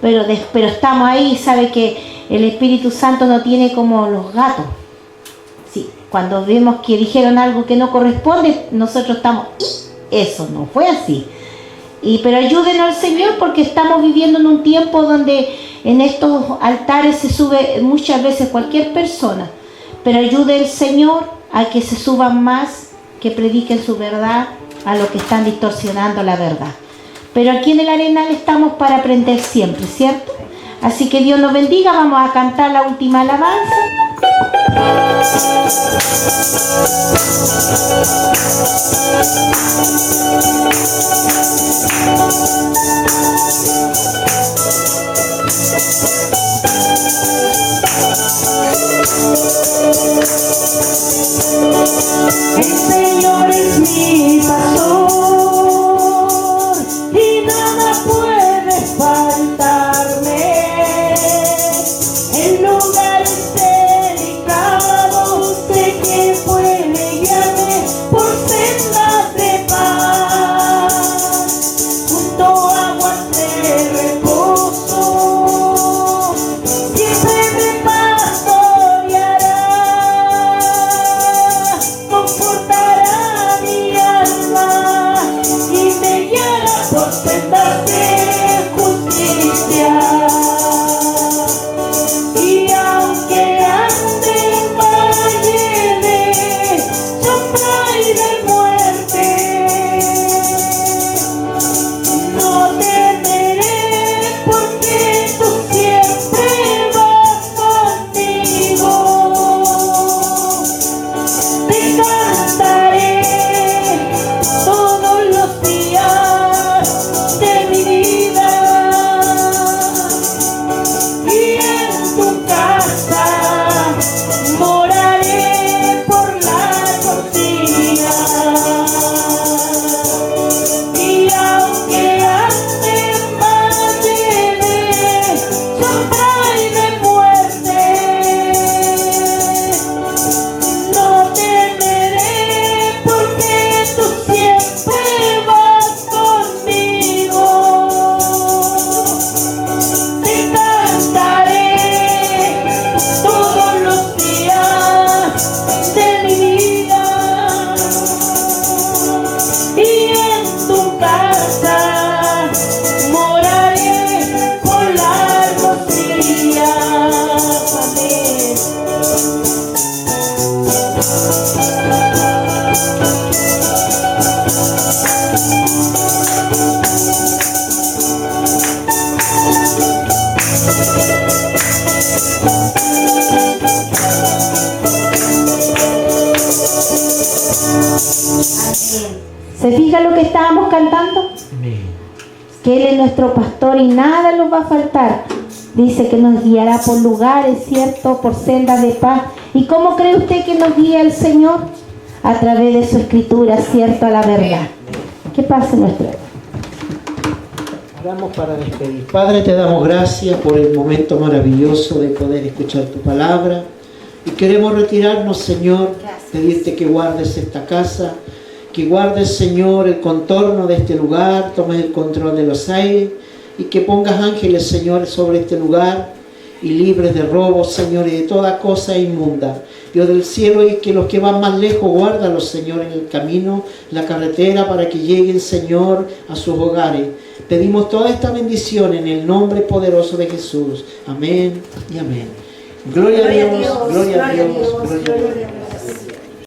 pero estamos ahí. Sabe que el Espíritu Santo no tiene como los gatos. Sí, cuando vemos que dijeron algo que no corresponde, nosotros estamos, eso no fue así. Pero ayúdenos al Señor, porque estamos viviendo en un tiempo donde en estos altares se sube muchas veces cualquier persona. Pero ayude el Señor a que se suban más, que prediquen su verdad a los que están distorsionando la verdad. Pero aquí en el Arenal estamos para aprender siempre, ¿cierto? Así que Dios nos bendiga. Vamos a cantar la última alabanza. El Señor es mi pastor y nada puede faltarme. En lugares delicados sé que puede guiarme por sendas de paz, junto a aguas de reposo, siempre me pastoreará, confortará mi alma y me guiará por sendas de justicia. Y aunque ande en valle de sombra y de muerte, no temeré, porque tú siempre vas conmigo. Te cantaré todos los días de mi vida, y en tu casa moraré por largos días. Y aunque ande en valle de sombra y de muerte, no temeré, porque tú siempre vas conmigo. Te cantaré todos los días de mi vida, y en tu casa moraré por largos días. Amén. ¿Se fija lo que estábamos cantando? Que Él es nuestro pastor y nada nos va a faltar. Dice que nos guiará por lugares, ¿cierto? Por sendas de paz. ¿Y cómo cree usted que nos guía el Señor? A través de su escritura, ¿cierto? A la verdad. ¿Qué pasa, nuestro? Oramos para despedir. Padre, te damos gracias por el momento maravilloso de poder escuchar tu palabra. Y queremos retirarnos, Señor, pedirte que guardes esta casa, que guardes, Señor, el contorno de este lugar, tomes el control de los aires y que pongas ángeles, Señor, sobre este lugar y libres de robos, Señor, y de toda cosa inmunda. Dios del cielo, y que los que van más lejos, guárdalos, Señor, en el camino, la carretera, para que lleguen, Señor, a sus hogares. Pedimos toda esta bendición en el nombre poderoso de Jesús. Amén y amén. Gloria a Dios, gloria a Dios, gloria a Dios.